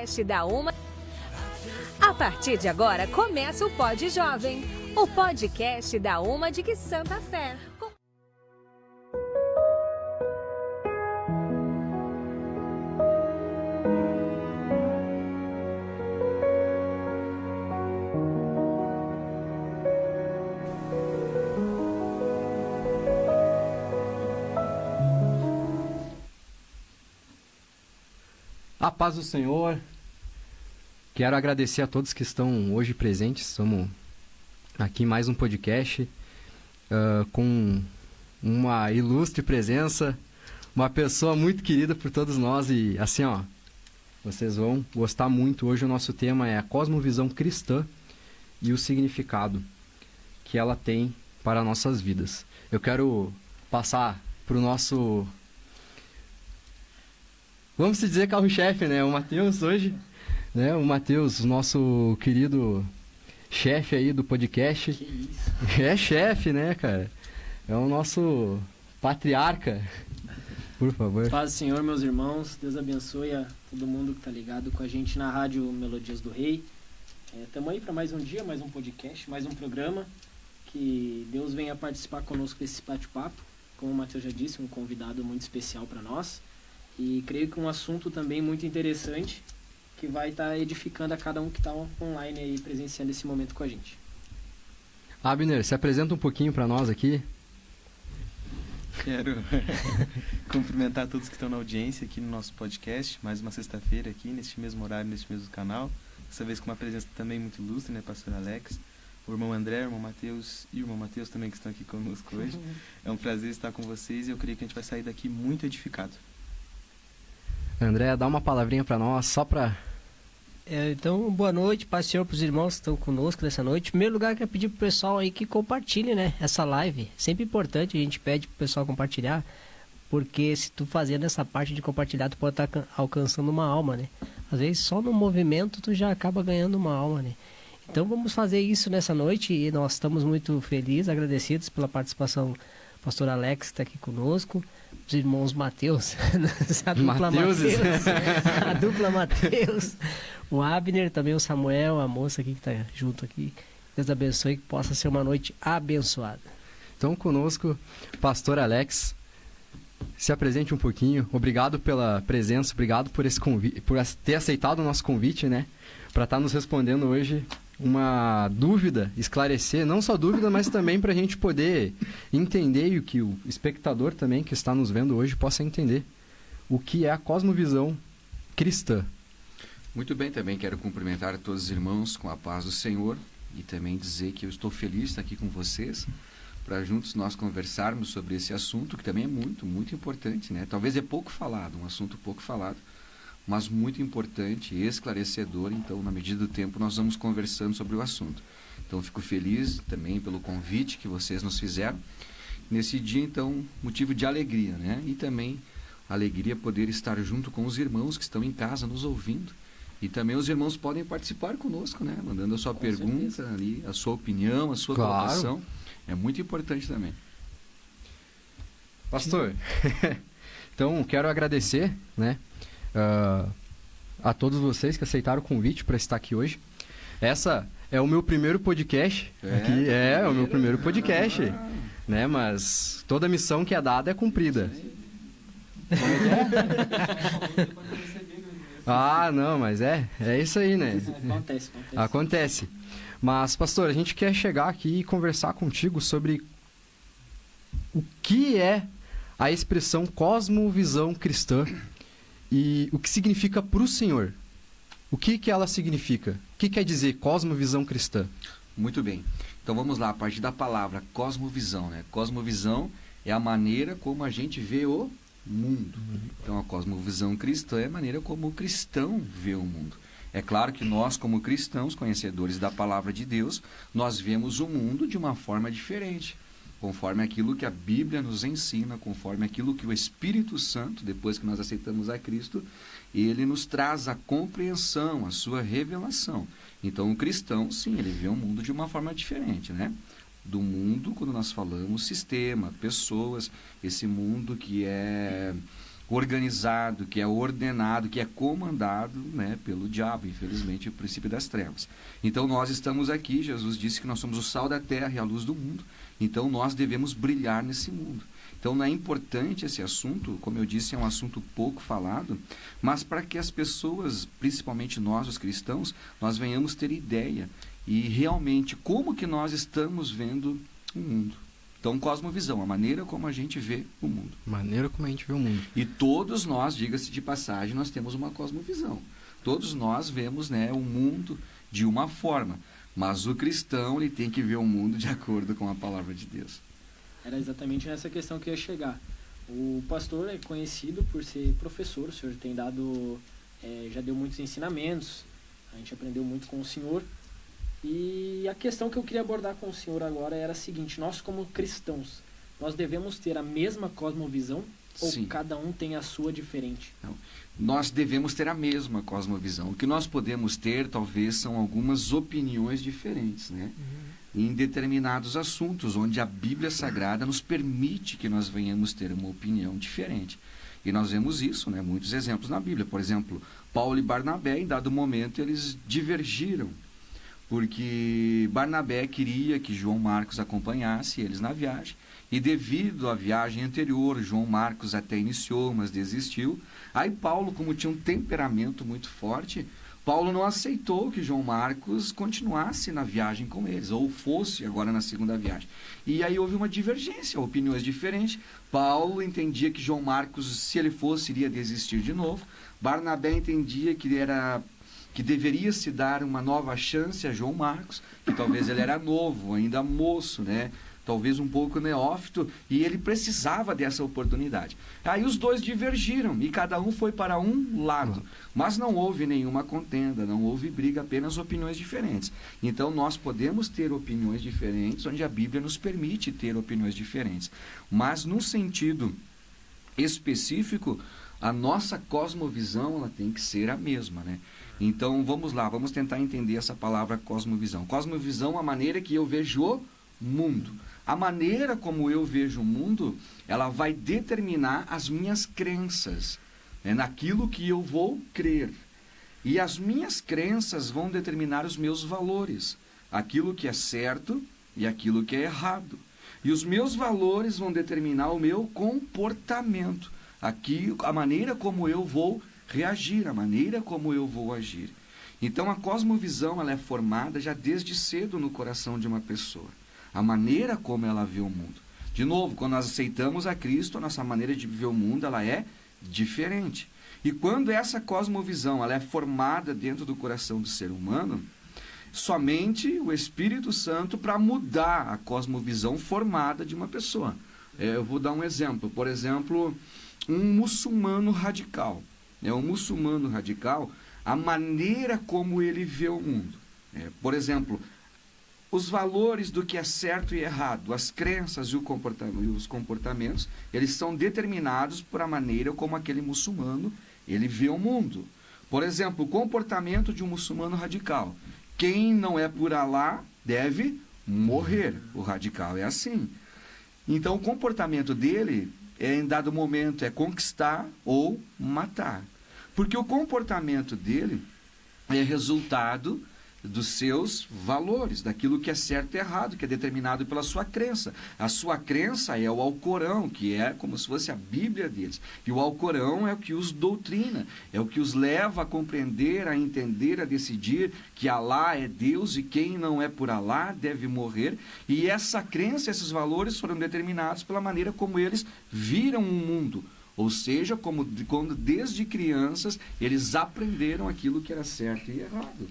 podcast da Uma. A partir de agora começa o Pod Jovem, o podcast da Uma de Santa Fé. A paz do Senhor. Quero agradecer a todos que estão hoje presentes. Estamos aqui em mais um podcast com uma ilustre presença, uma pessoa muito querida por todos nós e assim, ó, vocês vão gostar muito. Hoje o nosso tema é a cosmovisão cristã e o significado que ela tem para nossas vidas. Eu quero passar para o nosso... Vamos dizer carro-chefe, né? O Matheus hoje, né? O Matheus, nosso querido chefe aí do podcast. Que isso? É chefe, né, cara? É o nosso patriarca. Por favor. Paz do Senhor, meus irmãos. Deus abençoe a todo mundo que tá ligado com a gente na rádio Melodias do Rei. Estamos aí para mais um dia, mais um podcast, mais um programa. Que Deus venha participar conosco desse bate-papo. Como o Matheus já disse, um convidado muito especial para nós. E creio que um assunto também muito interessante que vai estar edificando a cada um que está online aí presenciando esse momento com a gente. Abner, se apresenta um pouquinho para nós aqui. Quero cumprimentar todos que estão na audiência aqui no nosso podcast, mais uma sexta-feira aqui, neste mesmo horário, neste mesmo canal. Dessa vez com uma presença também muito ilustre, né, pastor Alex, o irmão André, o irmão Matheus e o irmão Matheus também que estão aqui conosco hoje. É um prazer estar com vocês e eu creio que a gente vai sair daqui muito edificado. André, dá uma palavrinha para nós, só para... Então, boa noite, paz do Senhor para os irmãos que estão conosco nessa noite. Em primeiro lugar, eu quero pedir pro pessoal aí que compartilhe, né, essa live. Sempre importante, a gente pede pro pessoal compartilhar, porque se tu fazendo essa parte de compartilhar, tu pode estar alcançando uma alma, né? Às vezes só no movimento tu já acaba ganhando uma alma, né? Então vamos fazer isso nessa noite e nós estamos muito felizes, agradecidos pela participação do pastor Alex que está aqui conosco, os irmãos Matheus, a dupla Matheus, a dupla Matheus, o Abner, também o Samuel, a moça aqui que está junto aqui. Deus abençoe, que possa ser uma noite abençoada. Então conosco, pastor Alex, se apresente um pouquinho. Obrigado pela presença, obrigado por esse convite, por ter aceitado o nosso convite, né, para estar nos respondendo hoje uma dúvida, esclarecer, não só dúvida, mas também para a gente poder entender e o que o espectador também que está nos vendo hoje possa entender o que é a cosmovisão cristã. Muito bem, também quero cumprimentar todos os irmãos com a paz do Senhor e também dizer que eu estou feliz de estar aqui com vocês para juntos nós conversarmos sobre esse assunto que também é muito, muito importante, né? Talvez é pouco falado, um assunto pouco falado, mas muito importante e esclarecedor. Então, na medida do tempo, nós vamos conversando sobre o assunto. Então, fico feliz também pelo convite que vocês nos fizeram. Nesse dia, então, motivo de alegria, né? E também alegria poder estar junto com os irmãos que estão em casa nos ouvindo. E também os irmãos podem participar conosco, né? Mandando a sua pergunta ali, a sua opinião, a sua colocação. É muito importante também. Pastor, então, quero agradecer, né? A todos vocês que aceitaram o convite para estar aqui hoje. Essa é o meu primeiro podcast. Aqui é o meu primeiro podcast, né? Mas toda missão que é dada é cumprida. Ah, não, mas é isso aí, né? Acontece. Mas, pastor, a gente quer chegar aqui e conversar contigo sobre o que é a expressão cosmovisão cristã. E o que significa para o Senhor? O que ela significa? O que quer dizer cosmovisão cristã? Muito bem. Então vamos lá, a partir da palavra cosmovisão, né? Cosmovisão é a maneira como a gente vê o mundo. Então a cosmovisão cristã é a maneira como o cristão vê o mundo. É claro que nós, como cristãos, conhecedores da palavra de Deus, nós vemos o mundo de uma forma diferente, conforme aquilo que a Bíblia nos ensina, conforme aquilo que o Espírito Santo, depois que nós aceitamos a Cristo, ele nos traz a compreensão, a sua revelação. Então, o cristão, sim, ele vê o mundo de uma forma diferente, né? Do mundo, quando nós falamos sistema, pessoas, esse mundo que é organizado, que é ordenado, que é comandado, né, pelo diabo, infelizmente, o princípio das trevas. Então nós estamos aqui, Jesus disse que nós somos o sal da terra e a luz do mundo, então nós devemos brilhar nesse mundo. Então não é importante esse assunto, como eu disse, é um assunto pouco falado, mas para que as pessoas, principalmente nós, os cristãos, nós venhamos ter ideia e realmente como que nós estamos vendo o mundo. Então, cosmovisão, a maneira como a gente vê o mundo. Maneira como a gente vê o mundo. E todos nós, diga-se de passagem, nós temos uma cosmovisão. Todos nós vemos, né, o mundo de uma forma, mas o cristão ele tem que ver o mundo de acordo com a palavra de Deus. Era exatamente nessa questão que eu ia chegar. O pastor é conhecido por ser professor, o senhor tem dado, já deu muitos ensinamentos, a gente aprendeu muito com o senhor. E a questão que eu queria abordar com o senhor agora era a seguinte: nós como cristãos, nós devemos ter a mesma cosmovisão ou Sim. cada um tem a sua diferente? Não. Nós devemos ter a mesma cosmovisão. O que nós podemos ter, talvez, são algumas opiniões diferentes, né? Em determinados assuntos, onde a Bíblia Sagrada nos permite que nós venhamos ter uma opinião diferente. E nós vemos isso, né? Muitos exemplos na Bíblia. Por exemplo, Paulo e Barnabé, em dado momento, eles divergiram, porque Barnabé queria que João Marcos acompanhasse eles na viagem, e devido à viagem anterior, João Marcos até iniciou, mas desistiu. Aí Paulo, como tinha um temperamento muito forte, Paulo não aceitou que João Marcos continuasse na viagem com eles, ou fosse agora na segunda viagem. E aí houve uma divergência, opiniões diferentes. Paulo entendia que João Marcos, se ele fosse, iria desistir de novo. Barnabé entendia que deveria se dar uma nova chance a João Marcos, que talvez ele era novo, ainda moço, né? Talvez um pouco neófito, e ele precisava dessa oportunidade. Aí os dois divergiram, e cada um foi para um lado. Mas não houve nenhuma contenda, não houve briga, apenas opiniões diferentes. Então nós podemos ter opiniões diferentes, onde a Bíblia nos permite ter opiniões diferentes. Mas no sentido específico, a nossa cosmovisão ela tem que ser a mesma, né? Então vamos lá, vamos tentar entender essa palavra cosmovisão. Cosmovisão é a maneira que eu vejo o mundo. A maneira como eu vejo o mundo, ela vai determinar as minhas crenças, né, naquilo que eu vou crer. E as minhas crenças vão determinar os meus valores, aquilo que é certo e aquilo que é errado. E os meus valores vão determinar o meu comportamento, aqui, a maneira como eu vou reagir, a maneira como eu vou agir. Então a cosmovisão ela é formada já desde cedo no coração de uma pessoa. A maneira como ela vê o mundo. De novo, quando nós aceitamos a Cristo, a nossa maneira de viver o mundo ela é diferente. E quando essa cosmovisão ela é formada dentro do coração do ser humano, somente o Espírito Santo para mudar a cosmovisão formada de uma pessoa. Eu vou dar um exemplo. Por exemplo, um muçulmano radical. Um muçulmano radical, a maneira como ele vê o mundo. Por exemplo, os valores do que é certo e errado, as crenças e os comportamentos, eles são determinados por a maneira como aquele muçulmano ele vê o mundo. Por exemplo, o comportamento de um muçulmano radical. Quem não é por Alá deve morrer. O radical é assim. Então, o comportamento dele, em dado momento, é conquistar ou matar. Porque o comportamento dele é resultado dos seus valores, daquilo que é certo e errado, que é determinado pela sua crença. A sua crença é o Alcorão, que é como se fosse a Bíblia deles. E o Alcorão é o que os doutrina, é o que os leva a compreender, a entender, a decidir que Alá é Deus e quem não é por Alá deve morrer. E essa crença, esses valores foram determinados pela maneira como eles viram o mundo. Ou seja, quando desde crianças eles aprenderam aquilo que era certo e errado.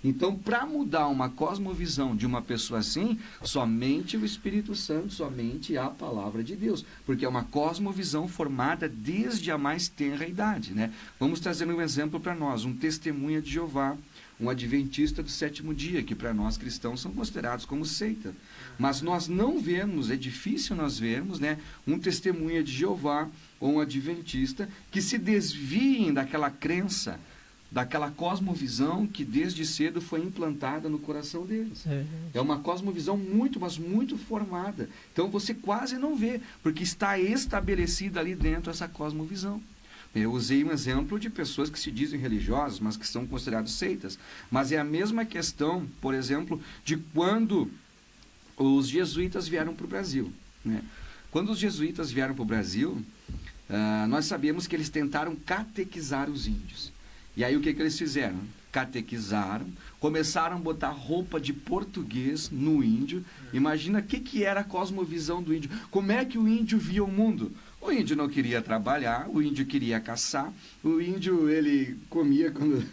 Então, para mudar uma cosmovisão de uma pessoa assim, somente o Espírito Santo, somente a palavra de Deus. Porque é uma cosmovisão formada desde a mais tenra idade, né? Vamos trazer um exemplo para nós, um testemunha de Jeová, um adventista do sétimo dia, que para nós cristãos são considerados como seita. Mas nós não vemos, é difícil nós vermos, né, um testemunha de Jeová ou um adventista que se desviem daquela crença, daquela cosmovisão que desde cedo foi implantada no coração deles. É uma cosmovisão muito, mas muito formada. Então você quase não vê, porque está estabelecida ali dentro essa cosmovisão. Eu usei um exemplo de pessoas que se dizem religiosas, mas que são consideradas seitas. Mas é a mesma questão, por exemplo, de quando os jesuítas vieram para o Brasil, né? Quando os jesuítas vieram para o Brasil, nós sabemos que eles tentaram catequizar os índios. E aí o que eles fizeram? Catequizaram, começaram a botar roupa de português no índio. Imagina o que era a cosmovisão do índio. Como é que o índio via o mundo? O índio não queria trabalhar, o índio queria caçar, o índio ele comia quando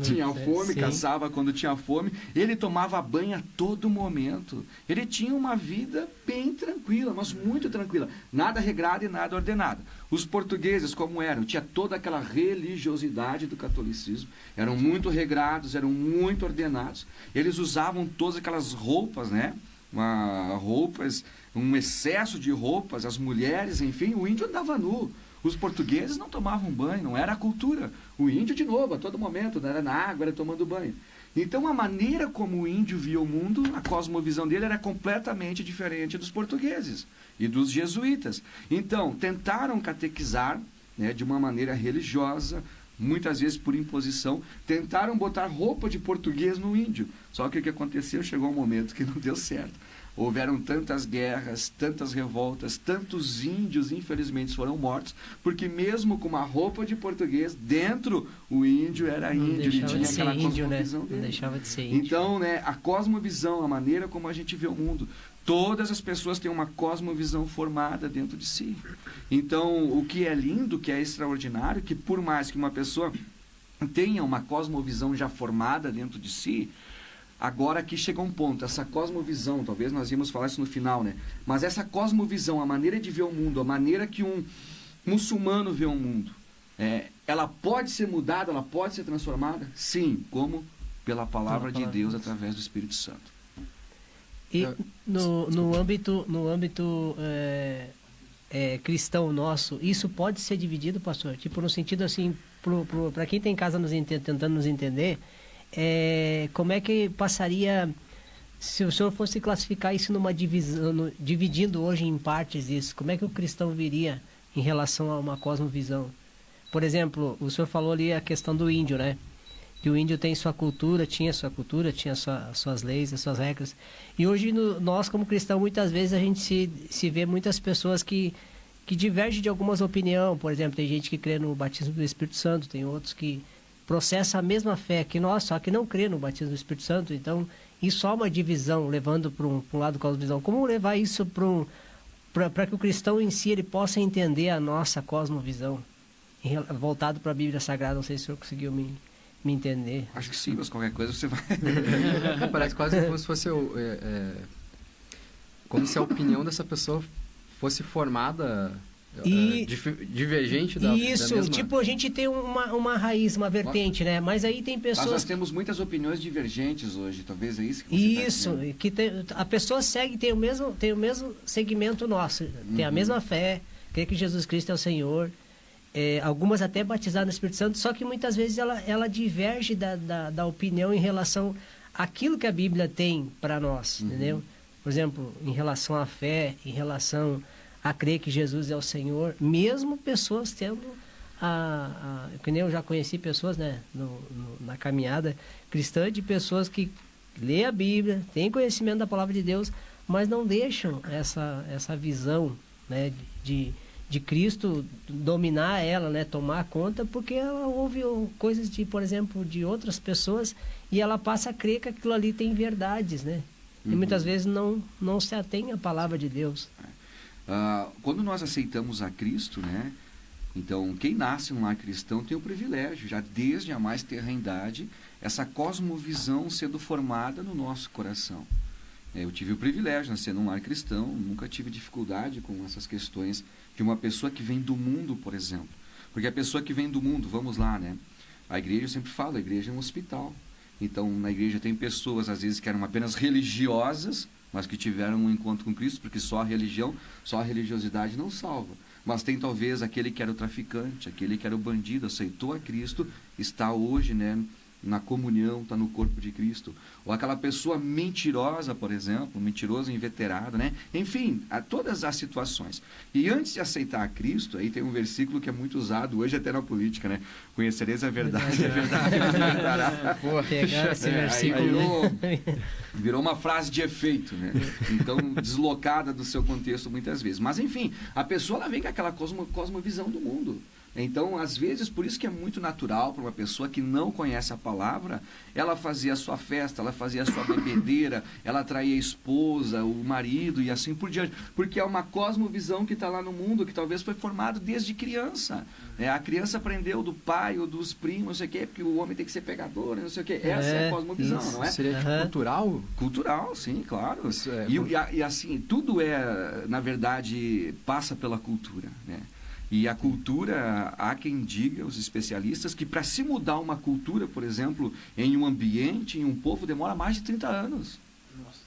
tinha fome, sim. caçava quando tinha fome, ele tomava banho a todo momento, ele tinha uma vida bem tranquila, mas muito tranquila, nada regrada e nada ordenada. Os portugueses, como eram, tinha toda aquela religiosidade do catolicismo, eram muito regrados, eram muito ordenados, eles usavam todas aquelas roupas, né? Roupas, um excesso de roupas, as mulheres, enfim, o índio andava nu. Os portugueses não tomavam banho, não era a cultura. O índio, de novo, a todo momento, era na água, era tomando banho. Então, a maneira como o índio via o mundo, a cosmovisão dele era completamente diferente dos portugueses e dos jesuítas. Então, tentaram catequizar, né, de uma maneira religiosa, muitas vezes por imposição, tentaram botar roupa de português no índio. Só que o que aconteceu? Chegou um momento que não deu certo. Houveram tantas guerras, tantas revoltas, tantos índios, infelizmente, foram mortos, porque mesmo com uma roupa de português, dentro o índio era índio, ele tinha aquela cosmovisão dele. Não deixava de ser índio. Então, né, a cosmovisão, a maneira como a gente vê o mundo, todas as pessoas têm uma cosmovisão formada dentro de si. Então, o que é lindo, o que é extraordinário, que por mais que uma pessoa tenha uma cosmovisão já formada dentro de si, agora aqui chega um ponto, essa cosmovisão, talvez nós íamos falar isso no final, né? Mas essa cosmovisão, a maneira de ver o mundo, a maneira que um muçulmano vê o mundo, ela pode ser mudada, ela pode ser transformada? Sim, como? Pela palavra de Deus, através do Espírito Santo. E no âmbito cristão nosso, isso pode ser dividido, pastor? Tipo, no sentido assim, para quem tem em casa tentando nos entender, como é que passaria se o senhor fosse classificar isso numa divisão, dividindo hoje em partes isso, como é que o cristão viria em relação a uma cosmovisão? Por exemplo, o senhor falou ali a questão do índio, né? Que o índio tem sua cultura, tinha suas leis, as suas regras. E hoje nós como cristãos, muitas vezes a gente se vê muitas pessoas que divergem de algumas opiniões. Por exemplo, tem gente que crê no batismo do Espírito Santo, tem outros que processa a mesma fé que nós, só que não crê no batismo do Espírito Santo. Então, isso há uma divisão, levando para um lado cosmovisão. Como levar isso para que o cristão em si ele possa entender a nossa cosmovisão, voltado para a Bíblia Sagrada? Não sei se o senhor conseguiu me entender. Acho que sim, mas qualquer coisa você vai... Parece quase como se fosse como se a opinião dessa pessoa fosse formada... divergente da mesma... Tipo, a gente tem uma raiz, uma vertente, né? Mas aí tem pessoas... Mas nós temos muitas opiniões divergentes hoje, talvez é isso que você Isso, que a pessoa segue, tem o mesmo segmento nosso, tem a mesma fé, crê que Jesus Cristo é o Senhor, algumas até batizadas no Espírito Santo, só que muitas vezes ela diverge da opinião em relação àquilo que a Bíblia tem para nós, entendeu? Por exemplo, em relação à fé, em relação a crer que Jesus é o Senhor, mesmo pessoas tendo que nem eu já conheci pessoas, né, na caminhada cristã, de pessoas que lê a Bíblia, têm conhecimento da palavra de Deus, mas não deixam essa visão, né, de Cristo dominar ela, né, tomar conta, porque ela ouve coisas por exemplo, de outras pessoas, e ela passa a crer que aquilo ali tem verdades, né? E muitas vezes não se atém à palavra de Deus. Quando nós aceitamos a Cristo, né? Então, quem nasce num lar cristão tem o privilégio, já desde a mais terra idade, essa cosmovisão sendo formada no nosso coração. Eu tive o privilégio de nascer num lar cristão, nunca tive dificuldade com essas questões de uma pessoa que vem do mundo, por exemplo. Porque a pessoa que vem do mundo, vamos lá, né? A igreja, eu sempre falo, a igreja é um hospital. Então, na igreja tem pessoas, às vezes, que eram apenas religiosas, mas que tiveram um encontro com Cristo, porque só a religião, só a religiosidade não salva. Mas tem talvez aquele que era o traficante, aquele que era o bandido, aceitou a Cristo, está hoje, né, na comunhão, está no corpo de Cristo. Ou aquela pessoa mentirosa, por exemplo, mentiroso inveterado, né? Enfim, a todas as situações. E antes de aceitar a Cristo, aí tem um versículo que é muito usado hoje até na política, né? Conhecereis a verdade, a verdade vos libertará. Pegar esse versículo. Virou uma frase de efeito, né? Então, deslocada do seu contexto muitas vezes. Mas, enfim, a pessoa ela vem com aquela cosmovisão do mundo. Então, às vezes, por isso que é muito natural para uma pessoa que não conhece a palavra, ela fazia a sua festa, ela fazia a sua bebedeira, ela traía a esposa, o marido e assim por diante. Porque é uma cosmovisão que está lá no mundo, que talvez foi formado desde criança. A criança aprendeu do pai ou dos primos, não sei o quê, porque o homem tem que ser pegador, não sei o quê. Essa é a cosmovisão, isso, não é? Seria tipo, cultural? Cultural, sim, claro. Isso é, e assim, tudo na verdade, passa pela cultura, né? E a cultura, há quem diga, os especialistas, que para se mudar uma cultura, por exemplo, em um ambiente, em um povo, demora mais de 30 anos. Nossa.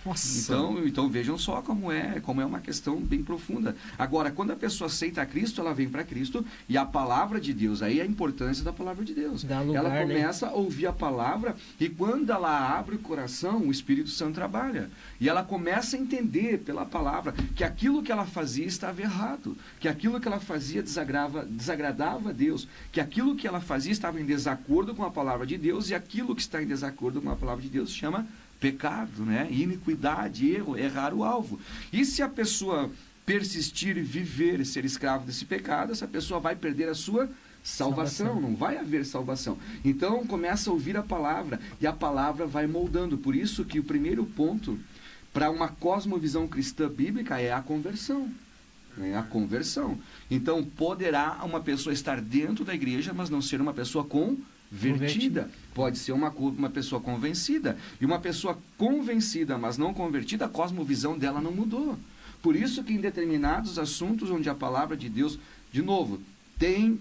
Nossa. Então vejam só como é uma questão bem profunda. Agora, quando a pessoa aceita a Cristo, ela vem para Cristo e a palavra de Deus, aí é a importância da palavra de Deus. Lugar, ela começa a ouvir a palavra e quando ela abre o coração, o Espírito Santo trabalha. E ela começa a entender pela palavra que aquilo que ela fazia estava errado, que aquilo que ela fazia desagradava a Deus, que aquilo que ela fazia estava em desacordo com a palavra de Deus e aquilo que está em desacordo com a palavra de Deus chama pecado, né? Iniquidade, erro, errar o alvo. E se a pessoa persistir e viver e ser escravo desse pecado, essa pessoa vai perder a sua salvação, não vai haver salvação. Então começa a ouvir a palavra e a palavra vai moldando. Por isso que o primeiro ponto para uma cosmovisão cristã bíblica é a conversão. A conversão. Então poderá uma pessoa estar dentro da igreja, mas não ser uma pessoa convertida. Pode ser uma pessoa convencida. E uma pessoa convencida, mas não convertida, a cosmovisão dela não mudou. Por isso que em determinados assuntos onde a palavra de Deus, de novo, em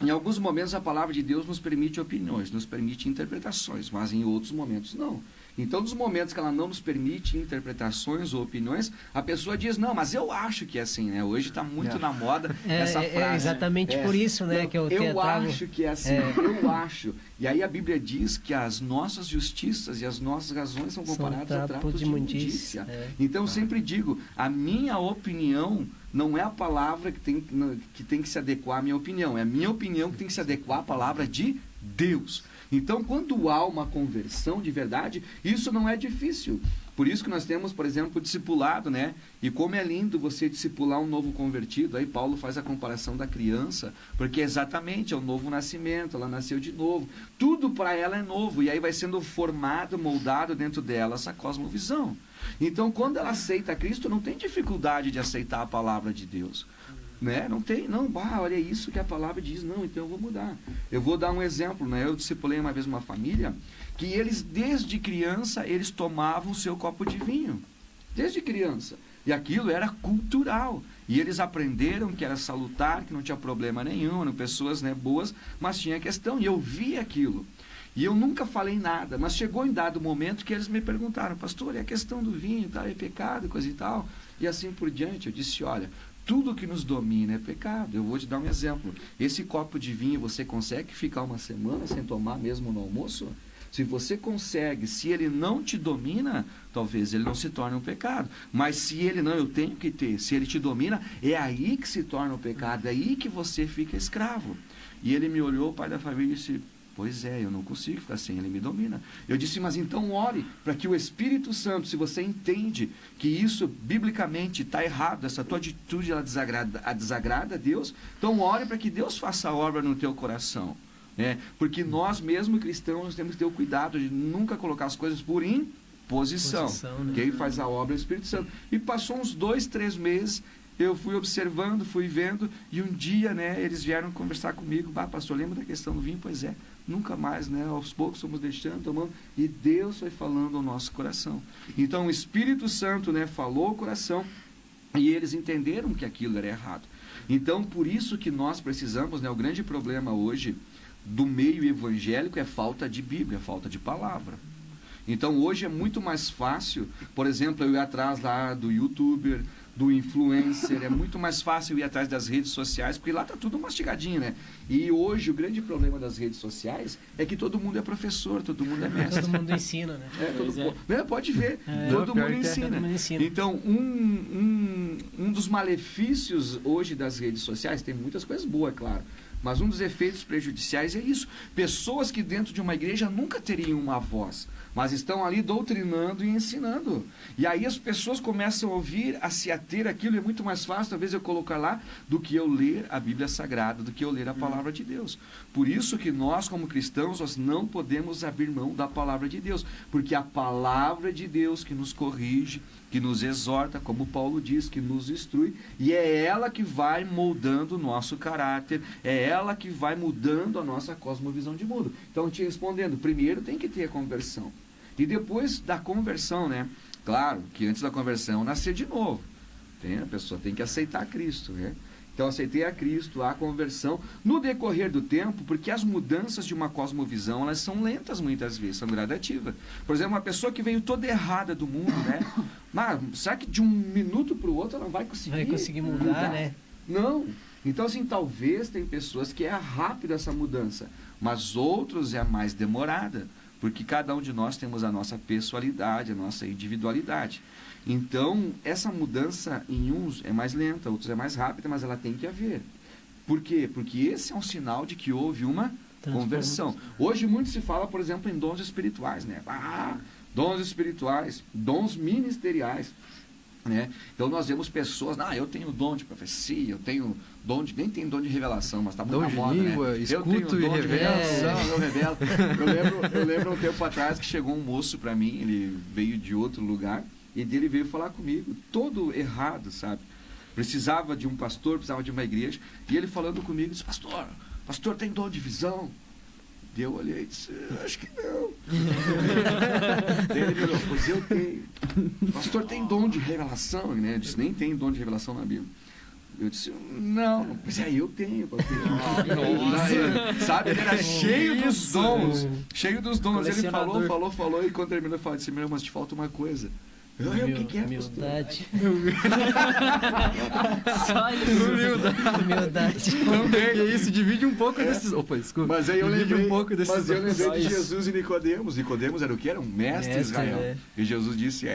alguns momentos a palavra de Deus nos permite opiniões, nos permite interpretações, mas em outros momentos não. Então, nos momentos que ela não nos permite interpretações ou opiniões, a pessoa diz, não, mas eu acho que é assim, né? Hoje está muito na moda essa frase. É exatamente por isso, né, que eu acho que é assim, eu acho. E aí a Bíblia diz que as nossas justiças e as nossas razões são comparadas a trapos de imundícia. Então, eu sempre digo, a minha opinião não é a palavra que tem que se adequar à minha opinião, é a minha opinião que tem que se adequar à palavra de Deus. Então, quando há uma conversão de verdade, isso não é difícil. Por isso que nós temos, por exemplo, o discipulado, né? E como é lindo você discipular um novo convertido. Aí Paulo faz a comparação da criança, porque exatamente é o novo nascimento, ela nasceu de novo. Tudo para ela é novo, e aí vai sendo formado, moldado dentro dela essa cosmovisão. Então, quando ela aceita Cristo, não tem dificuldade de aceitar a palavra de Deus. Né? Não tem, olha isso que a palavra diz, não, então eu vou mudar. Eu vou dar um exemplo, né? Eu discipulei uma vez uma família que eles, desde criança, eles tomavam o seu copo de vinho. Desde criança. E aquilo era cultural. E eles aprenderam que era salutar, que não tinha problema nenhum, eram pessoas, né, boas, mas tinha questão. E eu vi aquilo. E eu nunca falei nada, mas chegou em dado momento que eles me perguntaram, pastor, e a questão do vinho, tá, é pecado, coisa e tal? E assim por diante. Eu disse, olha, tudo que nos domina é pecado. Eu vou te dar um exemplo. Esse copo de vinho, você consegue ficar uma semana sem tomar mesmo no almoço? Se você consegue, se ele não te domina, talvez ele não se torne um pecado. Mas se ele não, eu tenho que ter. Se ele te domina, é aí que se torna um pecado. É aí que você fica escravo. E ele me olhou, o pai da família, e disse, pois é, eu não consigo ficar sem, ele me domina. Eu disse, mas então ore para que o Espírito Santo, se você entende que isso biblicamente está errado, essa tua atitude ela desagrada a Deus, então ore para que Deus faça a obra no teu coração. Porque nós mesmo cristãos nós temos que ter o cuidado de nunca colocar as coisas por imposição. Né? Quem faz a obra é o Espírito Santo. E passou uns 2, 3 meses, eu fui observando, fui vendo, e um dia, né, eles vieram conversar comigo, pastor, lembra da questão do vinho? Pois é, nunca mais, né, aos poucos fomos deixando, tomando, e Deus foi falando ao nosso coração. Então o Espírito Santo, né, falou ao coração, e eles entenderam que aquilo era errado. Então por isso que nós precisamos, né, o grande problema hoje do meio evangélico é falta de Bíblia, falta de palavra. Então hoje é muito mais fácil, por exemplo, eu ir atrás lá do youtuber, do influencer, é muito mais fácil ir atrás das redes sociais, porque lá tá tudo mastigadinho, né? E hoje o grande problema das redes sociais é que todo mundo é professor, todo mundo é mestre. Todo mundo ensina, né? Pode ver, todo mundo ensina. Todo mundo ensina. Então, um dos malefícios hoje das redes sociais, tem muitas coisas boas, é claro, mas um dos efeitos prejudiciais é isso. Pessoas que dentro de uma igreja nunca teriam uma voz, mas estão ali doutrinando e ensinando. E aí as pessoas começam a ouvir, a se ater àquilo, e é muito mais fácil, talvez, eu colocar lá, do que eu ler a Bíblia Sagrada, do que eu ler a Palavra de Deus. Por isso que nós, como cristãos, nós não podemos abrir mão da Palavra de Deus, porque a Palavra de Deus que nos corrige, que nos exorta, como Paulo diz, que nos instrui, e é ela que vai moldando o nosso caráter, é ela que vai mudando a nossa cosmovisão de mundo. Então, te respondendo, primeiro tem que ter a conversão. E depois da conversão, né? Claro que antes da conversão, nascer de novo. A pessoa tem que aceitar Cristo, né? Então, aceitei a Cristo, a conversão, no decorrer do tempo, porque as mudanças de uma cosmovisão, elas são lentas muitas vezes, são gradativas. Por exemplo, uma pessoa que veio toda errada do mundo, né? Mas será que de um minuto para o outro ela vai conseguir? Vai conseguir mudar, né? Não. Então, assim, talvez tem pessoas que é rápida essa mudança, mas outros é mais demorada, porque cada um de nós temos a nossa pessoalidade, a nossa individualidade. Então, essa mudança em uns é mais lenta, outros é mais rápida, mas ela tem que haver. Por quê? Porque esse é um sinal de que houve uma conversão. Hoje muito se fala, por exemplo, em dons espirituais, né? Dons espirituais, dons ministeriais, né? Então nós vemos pessoas, eu tenho dom de profecia, eu tenho dom de, nem tenho dom de revelação, mas está muito na moda, língua, né? escuto eu tenho e dom de revelo. revelação, eu revelo. Eu lembro um tempo atrás que chegou um moço para mim, ele veio de outro lugar, e dele veio falar comigo, todo errado, sabe? Precisava de um pastor, precisava de uma igreja, e ele falando comigo, disse, pastor tem dom de visão? Eu olhei e disse, acho que não. Daí ele falou, pois eu tenho. O pastor tem dom de revelação, né? Eu disse, nem tem dom de revelação na Bíblia. Eu disse, não, pois eu tenho, pastor. Sabe, ele era cheio dos dons. Cheio dos dons. Ele falou, e quando terminou, ele falou, disse, meu, mas te falta uma coisa. O que é, humildade. Só isso. Humildade. Também. E isso divide um pouco desses... Opa, desculpa. Mas aí eu lembrei, um pouco desses... Mas eu lembrei de isso. Jesus e Nicodemos. Nicodemos era o que? Era um mestre Israel. É. E Jesus disse,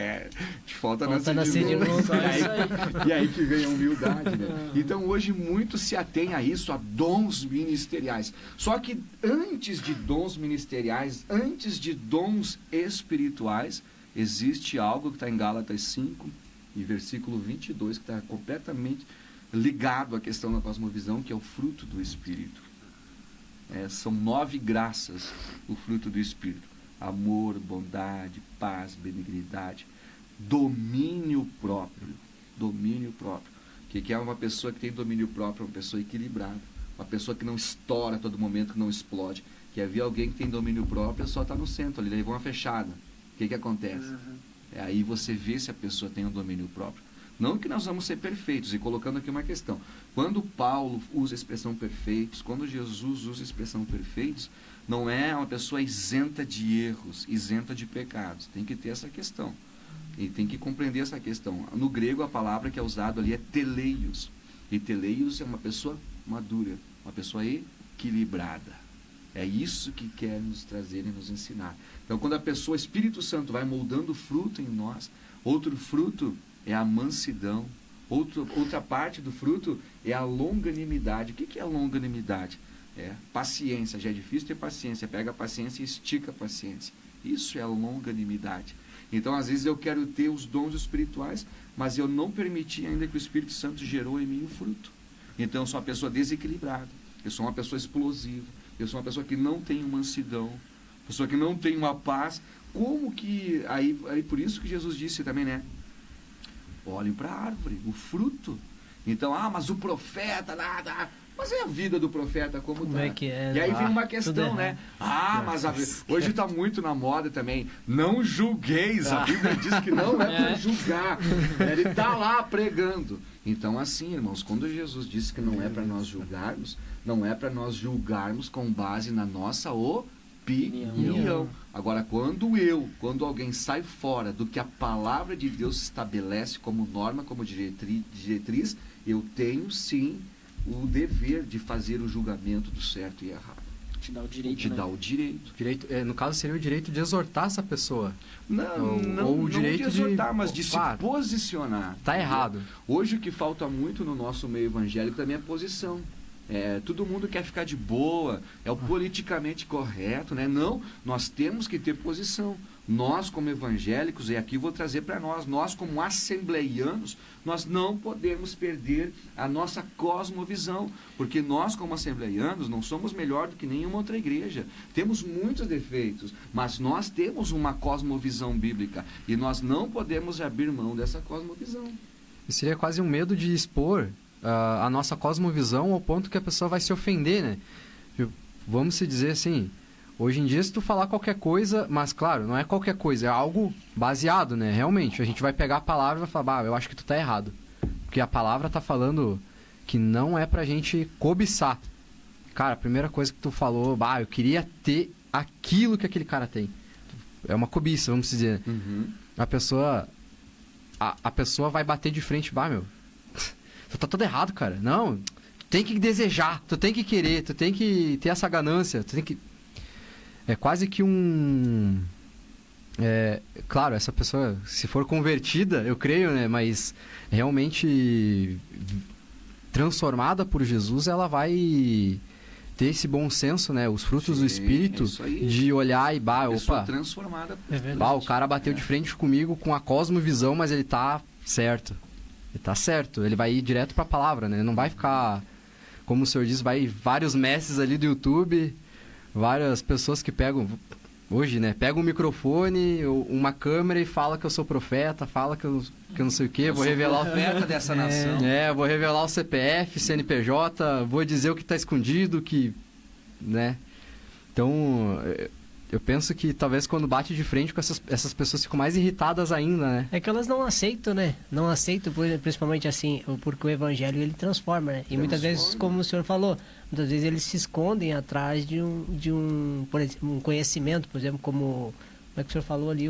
te falta Falta nascer de novo. Só isso aí. E aí que vem a humildade, né? Então hoje muito se atém a isso, a dons ministeriais. Só que antes de dons ministeriais, antes de dons espirituais, existe algo que está em Gálatas 5, e versículo 22, que está completamente ligado à questão da cosmovisão, que é o fruto do Espírito. São 9 graças, o fruto do Espírito. Amor, bondade, paz, benignidade, domínio próprio. Domínio próprio. O que é uma pessoa que tem domínio próprio? Uma pessoa equilibrada. Uma pessoa que não estoura a todo momento, que não explode. Quer ver alguém que tem domínio próprio, só está no centro, ali levou uma fechada. O que acontece? Aí você vê se a pessoa tem um domínio próprio. Não que nós vamos ser perfeitos, e colocando aqui uma questão. Quando Paulo usa a expressão perfeitos, quando Jesus usa a expressão perfeitos, não é uma pessoa isenta de erros, isenta de pecados. Tem que ter essa questão. E tem que compreender essa questão. No grego, a palavra que é usada ali é teleios. E teleios é uma pessoa madura, uma pessoa equilibrada. É isso que quer nos trazer e nos ensinar. Então, quando a pessoa, o Espírito Santo, vai moldando fruto em nós, outro fruto é a mansidão, outra parte do fruto é a longanimidade. O que é a longanimidade? Paciência. Já é difícil ter paciência. Pega a paciência e estica a paciência. Isso é a longanimidade. Então, às vezes eu quero ter os dons espirituais, mas eu não permiti ainda que o Espírito Santo gerou em mim o fruto. Então, eu sou uma pessoa desequilibrada. Eu sou uma pessoa explosiva. Eu sou uma pessoa que não tem mansidão, pessoa que não tem uma paz. Como que... Aí por isso que Jesus disse também, né? Olhem para a árvore, o fruto. Então, mas o profeta, nada... Mas é a vida do profeta como tá. É que é? E aí vem uma questão, né? Mas hoje está muito na moda também. Não julgueis. A Bíblia diz que não é para julgar. Ele está lá pregando. Então, assim, irmãos, quando Jesus disse que não é para nós julgarmos, não é para nós julgarmos com base na nossa opinião. Agora, quando alguém sai fora do que a palavra de Deus estabelece como norma, como diretriz, eu tenho sim o dever de fazer o julgamento do certo e errado. Te dá o direito, Te né? dá o direito. No caso, seria o direito de exortar essa pessoa. Não ou o direito de exortar, de... mas de se posicionar. Tá errado. Hoje o que falta muito no nosso meio evangélico também é posição. Todo mundo quer ficar de boa, é o politicamente correto, né? Não, nós temos que ter posição. Nós como evangélicos, e aqui vou trazer para nós como assembleianos, nós não podemos perder a nossa cosmovisão, porque nós como assembleianos não somos melhor do que nenhuma outra igreja. Temos muitos defeitos, mas nós temos uma cosmovisão bíblica e nós não podemos abrir mão dessa cosmovisão. E seria quase um medo de expor a nossa cosmovisão ao ponto que a pessoa vai se ofender, né? Vamos se dizer assim, hoje em dia se tu falar qualquer coisa, mas claro, não é qualquer coisa, é algo baseado, né? Realmente, a gente vai pegar a palavra e vai falar, eu acho que tu tá errado. Porque a palavra tá falando que não é pra gente cobiçar. Cara, a primeira coisa que tu falou, eu queria ter aquilo que aquele cara tem. É uma cobiça, vamos dizer. Uhum. A pessoa vai bater de frente, tu tá todo errado, cara. Não, tu tem que desejar, tu tem que querer, tu tem que ter essa ganância, tu tem que... É quase que claro, essa pessoa, se for convertida, eu creio, né? Mas realmente transformada por Jesus, ela vai ter esse bom senso, né? Os frutos do Espírito, de olhar e pessoa transformada. O cara bateu de frente comigo com a cosmovisão, mas ele tá certo. Ele tá certo. Ele vai ir direto pra palavra, né? Ele não vai ficar, como o senhor diz, vai vários mestres ali do YouTube, várias pessoas que pegam, hoje, né? Pegam um microfone, uma câmera e fala que eu sou profeta, fala que eu não sei o quê, vou revelar o profeta dessa nação. Vou revelar o CPF, CNPJ, vou dizer o que tá escondido, né? Então, eu penso que talvez quando bate de frente com essas pessoas ficam mais irritadas ainda, né? É que elas não aceitam, né? Não aceitam, principalmente assim, porque o evangelho ele transforma, né? E muitas vezes, como o senhor falou, muitas vezes eles se escondem atrás por exemplo, um conhecimento, por exemplo, como é que o senhor falou ali,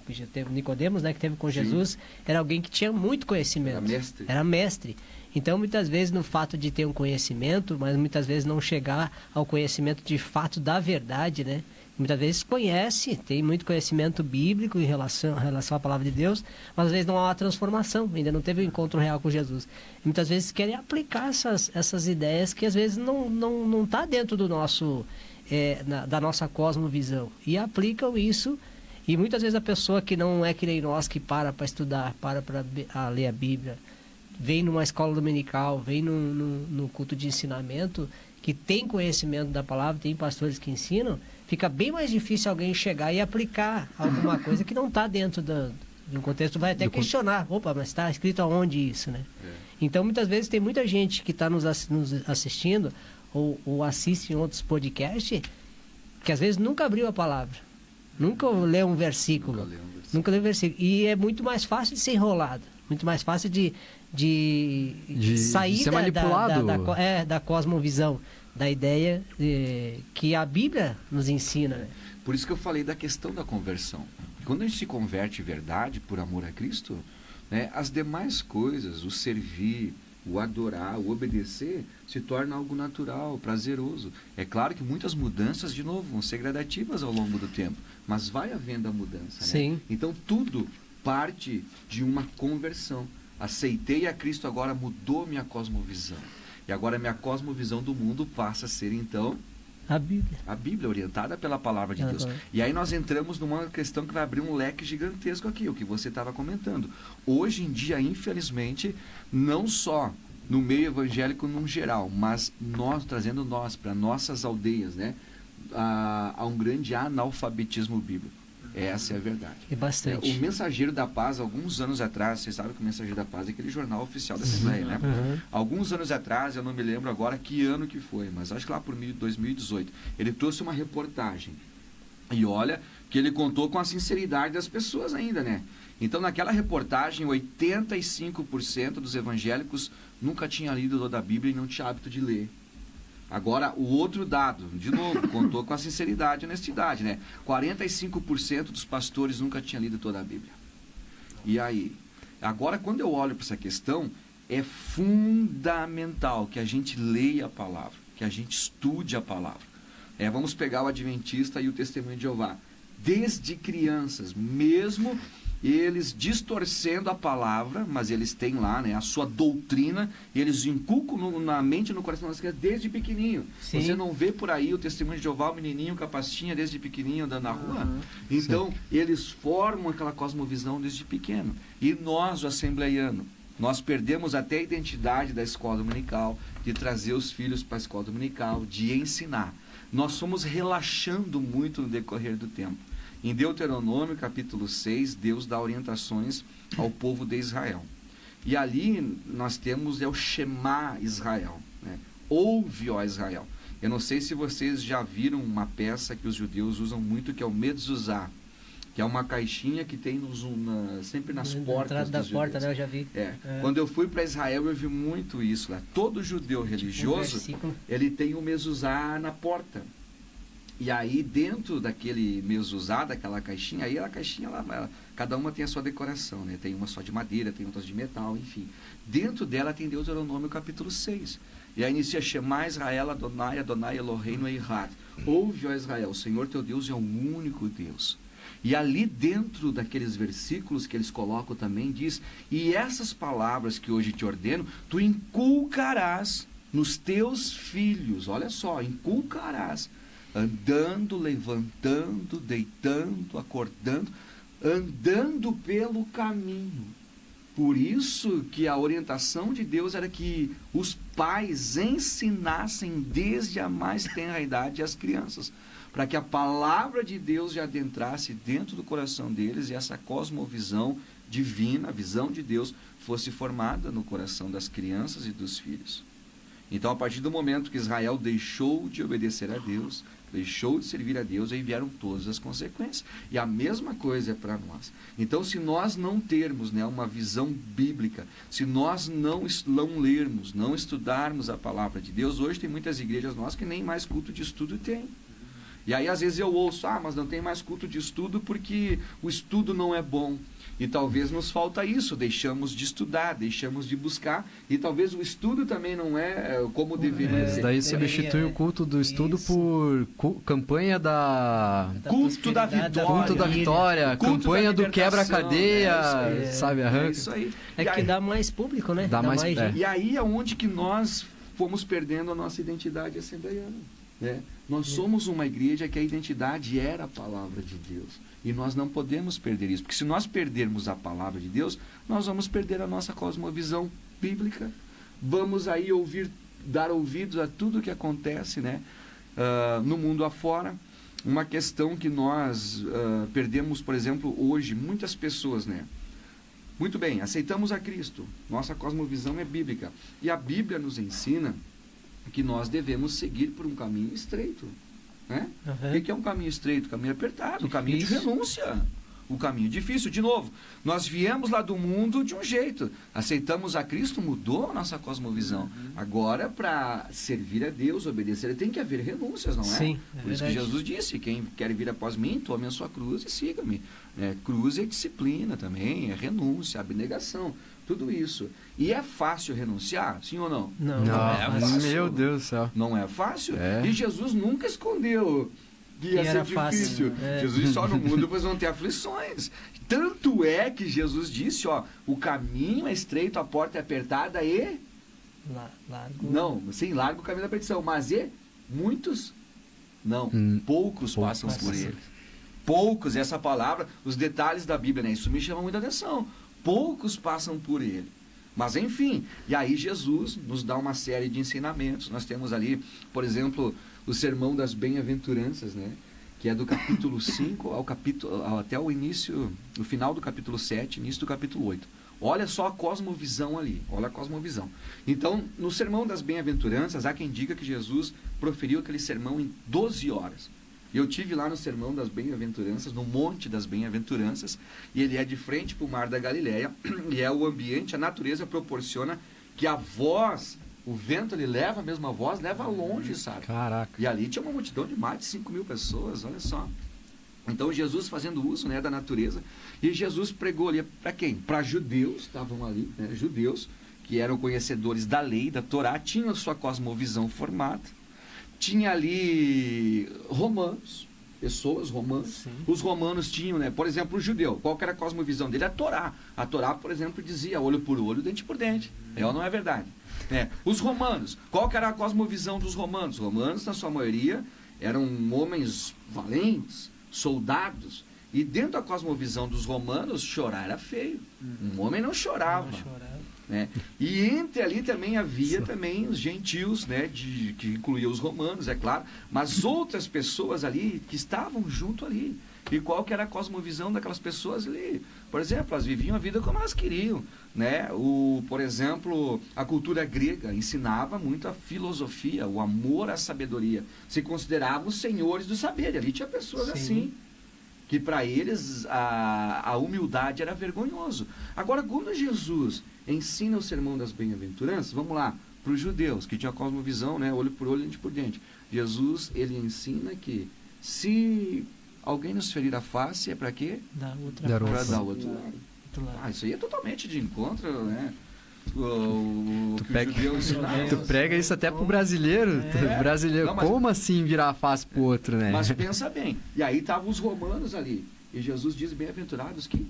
que já teve Nicodemos, né? Que teve com Jesus, era alguém que tinha muito conhecimento. Era mestre. Então, muitas vezes, no fato de ter um conhecimento, mas muitas vezes não chegar ao conhecimento de fato da verdade, né? Muitas vezes conhece, tem muito conhecimento bíblico em relação à palavra de Deus, mas às vezes não há uma transformação, ainda não teve um encontro real com Jesus. E muitas vezes querem aplicar essas ideias que às vezes não tá dentro do nosso, da nossa cosmovisão. E aplicam isso, e muitas vezes a pessoa que não é que nem nós, que para estudar, para ler a Bíblia, vem numa escola dominical, vem no culto de ensinamento, que tem conhecimento da palavra, tem pastores que ensinam, fica bem mais difícil alguém chegar e aplicar alguma coisa que não está dentro do contexto. Vai até questionar, mas está escrito aonde isso, né? Então, muitas vezes, tem muita gente que está nos assistindo ou assiste em outros podcasts que às vezes nunca abriu a palavra, nunca leu um versículo. Nunca leu um versículo. E é muito mais fácil de ser enrolado, muito mais fácil de sair ser manipulado. da cosmovisão, da ideia que a Bíblia nos ensina. Né? Por isso que eu falei da questão da conversão. Quando a gente se converte de verdade por amor a Cristo, né, as demais coisas, o servir, o adorar, o obedecer, se torna algo natural, prazeroso. É claro que muitas mudanças, de novo, vão ser gradativas ao longo do tempo, mas vai havendo a mudança. Né? Sim. Então, tudo parte de uma conversão. Aceitei a Cristo, agora mudou minha cosmovisão. E agora minha cosmovisão do mundo passa a ser, então, a Bíblia. A Bíblia, orientada pela palavra de Deus. E aí nós entramos numa questão que vai abrir um leque gigantesco aqui, o que você estava comentando. Hoje em dia, infelizmente, não só no meio evangélico num geral, mas trazendo para nossas aldeias, né, há um grande analfabetismo bíblico. Essa é a verdade. E bastante. O Mensageiro da Paz, alguns anos atrás, vocês sabem que o Mensageiro da Paz é aquele jornal oficial da Assembleia, né? Uhum. Alguns anos atrás, eu não me lembro agora que ano que foi, mas acho que lá por 2018, ele trouxe uma reportagem. E olha que ele contou com a sinceridade das pessoas ainda, né? Então, naquela reportagem, 85% dos evangélicos nunca tinha lido toda a Bíblia e não tinha hábito de ler. Agora, o outro dado, de novo, contou com a sinceridade e honestidade, né? 45% dos pastores nunca tinham lido toda a Bíblia. E aí? Agora, quando eu olho para essa questão, é fundamental que a gente leia a palavra, que a gente estude a palavra. Vamos pegar o Adventista e o Testemunho de Jeová. Desde crianças, mesmo eles distorcendo a palavra, mas eles têm lá, né, a sua doutrina, e eles inculcam na mente e no coração das crianças desde pequenininho. Sim. Você não vê por aí o Testemunho de Jeová, o menininho com a pastinha desde pequenininho andando na rua? Então, sim, eles formam aquela cosmovisão desde pequeno. E nós, o assembleiano, nós perdemos até a identidade da escola dominical, de trazer os filhos para a escola dominical, de ensinar. Nós fomos relaxando muito no decorrer do tempo. Em Deuteronômio, capítulo 6, Deus dá orientações ao povo de Israel. E ali nós temos o Shema Israel, né? Ouve, ó Israel. Eu não sei se vocês já viram uma peça que os judeus usam muito, que é o mezuzá, que é uma caixinha que tem sempre nas portas da dos porta, judeus. né? Eu já vi. Quando eu fui para Israel, eu vi muito isso lá. Todo judeu religioso, ele tem o mezuzá na porta. E aí, dentro daquele mezuzá, daquela caixinha, aí a caixinha, cada uma tem a sua decoração, né? Tem uma só de madeira, tem outras de metal, enfim. Dentro dela tem Deuteronômio capítulo 6. E aí inicia Shema Israel, Adonai, Adonai Eloheinu Eichad. Ouve, ó Israel, o Senhor teu Deus é o único Deus. E ali dentro daqueles versículos que eles colocam também diz: e essas palavras que hoje te ordeno, tu inculcarás nos teus filhos. Olha só, inculcarás. Andando, levantando, deitando, acordando, andando pelo caminho. Por isso que a orientação de Deus era que os pais ensinassem desde a mais tenra idade as crianças, para que a palavra de Deus já adentrasse dentro do coração deles e essa cosmovisão divina, a visão de Deus, fosse formada no coração das crianças e dos filhos. Então, a partir do momento que Israel deixou de obedecer a Deus, deixou de servir a Deus, aí vieram todas as consequências. E a mesma coisa é para nós. Então, se nós não termos, né, uma visão bíblica, se nós não lermos, não estudarmos a palavra de Deus, hoje tem muitas igrejas nossas que nem mais culto de estudo tem. E aí, às vezes, eu ouço, mas não tem mais culto de estudo porque o estudo não é bom. E talvez nos falta isso, deixamos de estudar, deixamos de buscar, e talvez o estudo também não é como deveria ser. Daí substitui o culto do estudo por campanha culto da vitória. Culto da vitória, campanha do quebra-cadeia, sabe? É isso aí. É que dá mais público, né? Dá mais. E aí é onde que nós fomos perdendo a nossa identidade assembleiana. Né? Nós somos uma igreja que a identidade era a palavra de Deus. E nós não podemos perder isso. Porque se nós perdermos a palavra de Deus, nós vamos perder a nossa cosmovisão bíblica. Vamos aí dar ouvidos a tudo que acontece, né? No mundo afora. Uma questão que nós perdemos, por exemplo, hoje, muitas pessoas, né? Muito bem, aceitamos a Cristo. Nossa cosmovisão é bíblica. E a Bíblia nos ensina que nós devemos seguir por um caminho estreito. Né? O que é um caminho estreito? Caminho apertado, caminho de renúncia. O caminho difícil. De novo, nós viemos lá do mundo de um jeito. Aceitamos a Cristo, mudou a nossa cosmovisão. Agora, para servir a Deus, obedecer, tem que haver renúncias, não é? Sim, Por isso que Jesus disse: quem quer vir após mim, tome a sua cruz e siga-me. Cruz é disciplina também, é renúncia, abnegação. Tudo isso. E é fácil renunciar? Sim ou não? Não é fácil. Meu Deus do céu. Não é fácil. E Jesus nunca escondeu que ia ser difícil. Jesus disse: no mundo vocês vão ter aflições. Tanto é que Jesus disse, o caminho é estreito, a porta é apertada e... Largo. Não, sim, largo o caminho da perdição. Mas muitos? Não, poucos passam por ele. Poucos, essa palavra, os detalhes da Bíblia, né? Isso me chama muita atenção. Poucos passam por ele. Mas enfim, e aí Jesus nos dá uma série de ensinamentos. Nós temos ali, por exemplo, o Sermão das Bem-aventuranças, né? Que é do capítulo 5 até o início, o final do capítulo 7, início do capítulo 8. Olha só a cosmovisão ali, olha a cosmovisão. Então, no Sermão das Bem-aventuranças, há quem diga que Jesus proferiu aquele sermão em 12 horas. Eu tive lá no Sermão das Bem-aventuranças, no Monte das Bem-aventuranças, e ele é de frente para o Mar da Galileia, e é o ambiente, a natureza proporciona que a voz O vento, ele leva a mesma voz, leva longe, sabe? Caraca. E ali tinha uma multidão de mais de 5.000 pessoas, olha só. Então Jesus fazendo uso, né, da natureza. E Jesus pregou ali para quem? Para judeus, estavam ali, né, judeus, que eram conhecedores da lei, da Torá, tinham a sua cosmovisão formada. Tinha ali romanos, pessoas romanas. Sim. Os romanos tinham, né, por exemplo, o judeu. Qual que era a cosmovisão dele? A Torá. A Torá, por exemplo, dizia olho por olho, dente por dente. É ou não é verdade? Os romanos. Qual que era a cosmovisão dos romanos? Os romanos, na sua maioria, eram homens valentes, soldados. E dentro da cosmovisão dos romanos, chorar era feio. Um homem não chorava. Né? E entre ali também havia também os gentios, né, que incluía os romanos, é claro, mas outras pessoas ali que estavam junto ali. E qual que era a cosmovisão daquelas pessoas ali? Por exemplo, elas viviam a vida como elas queriam, né? Por exemplo, a cultura grega ensinava muito a filosofia, o amor à sabedoria. Se consideravam os senhores do saber. E ali tinha pessoas assim, que para eles a humildade era vergonhoso. Agora, quando Jesus ensina o sermão das bem-aventuranças, vamos lá, para os judeus, que tinham a cosmovisão, né, olho por olho, dente por dente. Jesus, ele ensina que se alguém nos ferir a face, é para quê? Para dar outro lado. Isso aí é totalmente de encontro, né? O que o judeu ensinava. Tu prega isso até pro brasileiro. Brasileiro, Não, mas- como assim virar a face pro outro, né? Mas pensa bem, e aí estavam os romanos ali, e Jesus diz, bem-aventurados que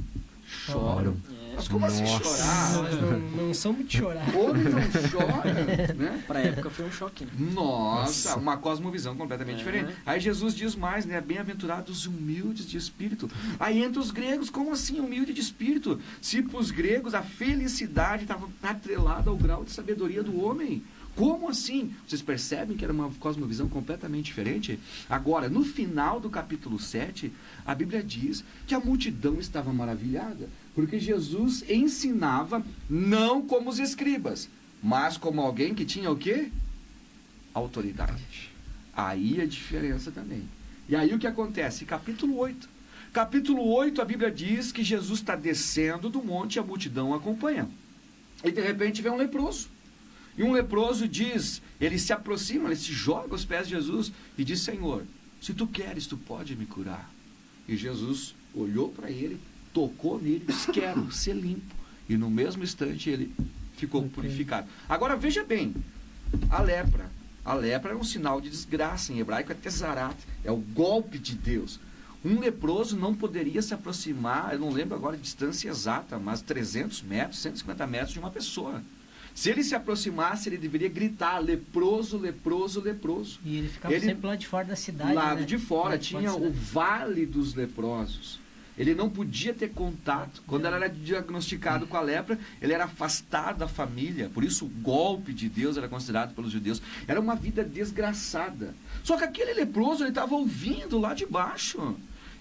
choram. Mas como assim Nossa. chorar? Nós não somos de chorar. Homem não chora, né? Pra época foi um choque, né? Nossa, uma cosmovisão completamente diferente. Aí Jesus diz mais, né? Bem-aventurados humildes de espírito. Aí entre os gregos, como assim humilde de espírito? Se para os gregos a felicidade estava atrelada ao grau de sabedoria do homem. Como assim? Vocês percebem que era uma cosmovisão completamente diferente? Agora, no final do capítulo 7, a Bíblia diz que a multidão estava maravilhada, porque Jesus ensinava não como os escribas, mas como alguém que tinha o quê? Autoridade. Aí a diferença também. E aí o que acontece? Capítulo 8. Capítulo 8, a Bíblia diz que Jesus está descendo do monte e a multidão acompanha. E de repente vem um leproso. E um leproso diz, ele se aproxima, ele se joga aos pés de Jesus e diz, Senhor, se tu queres, tu pode me curar. E Jesus olhou para ele, tocou nele e disse, quero ser limpo. E no mesmo instante ele ficou purificado. Agora veja bem, a lepra é um sinal de desgraça, em hebraico é tezarat, é o golpe de Deus. Um leproso não poderia se aproximar, eu não lembro agora a distância exata, mas 300 metros, 150 metros de uma pessoa. Se ele se aproximasse, ele deveria gritar, leproso, leproso, leproso. E ele ficava sempre lá de fora da cidade. Lado né? de fora, Lá de tinha da o cidade. vale dos leprosos. Ele não podia ter contato. Quando ele era diagnosticado com a lepra, ele era afastado da família. Por isso o golpe de Deus era considerado pelos judeus. Era uma vida desgraçada. Só que aquele leproso, ele estava ouvindo lá de baixo.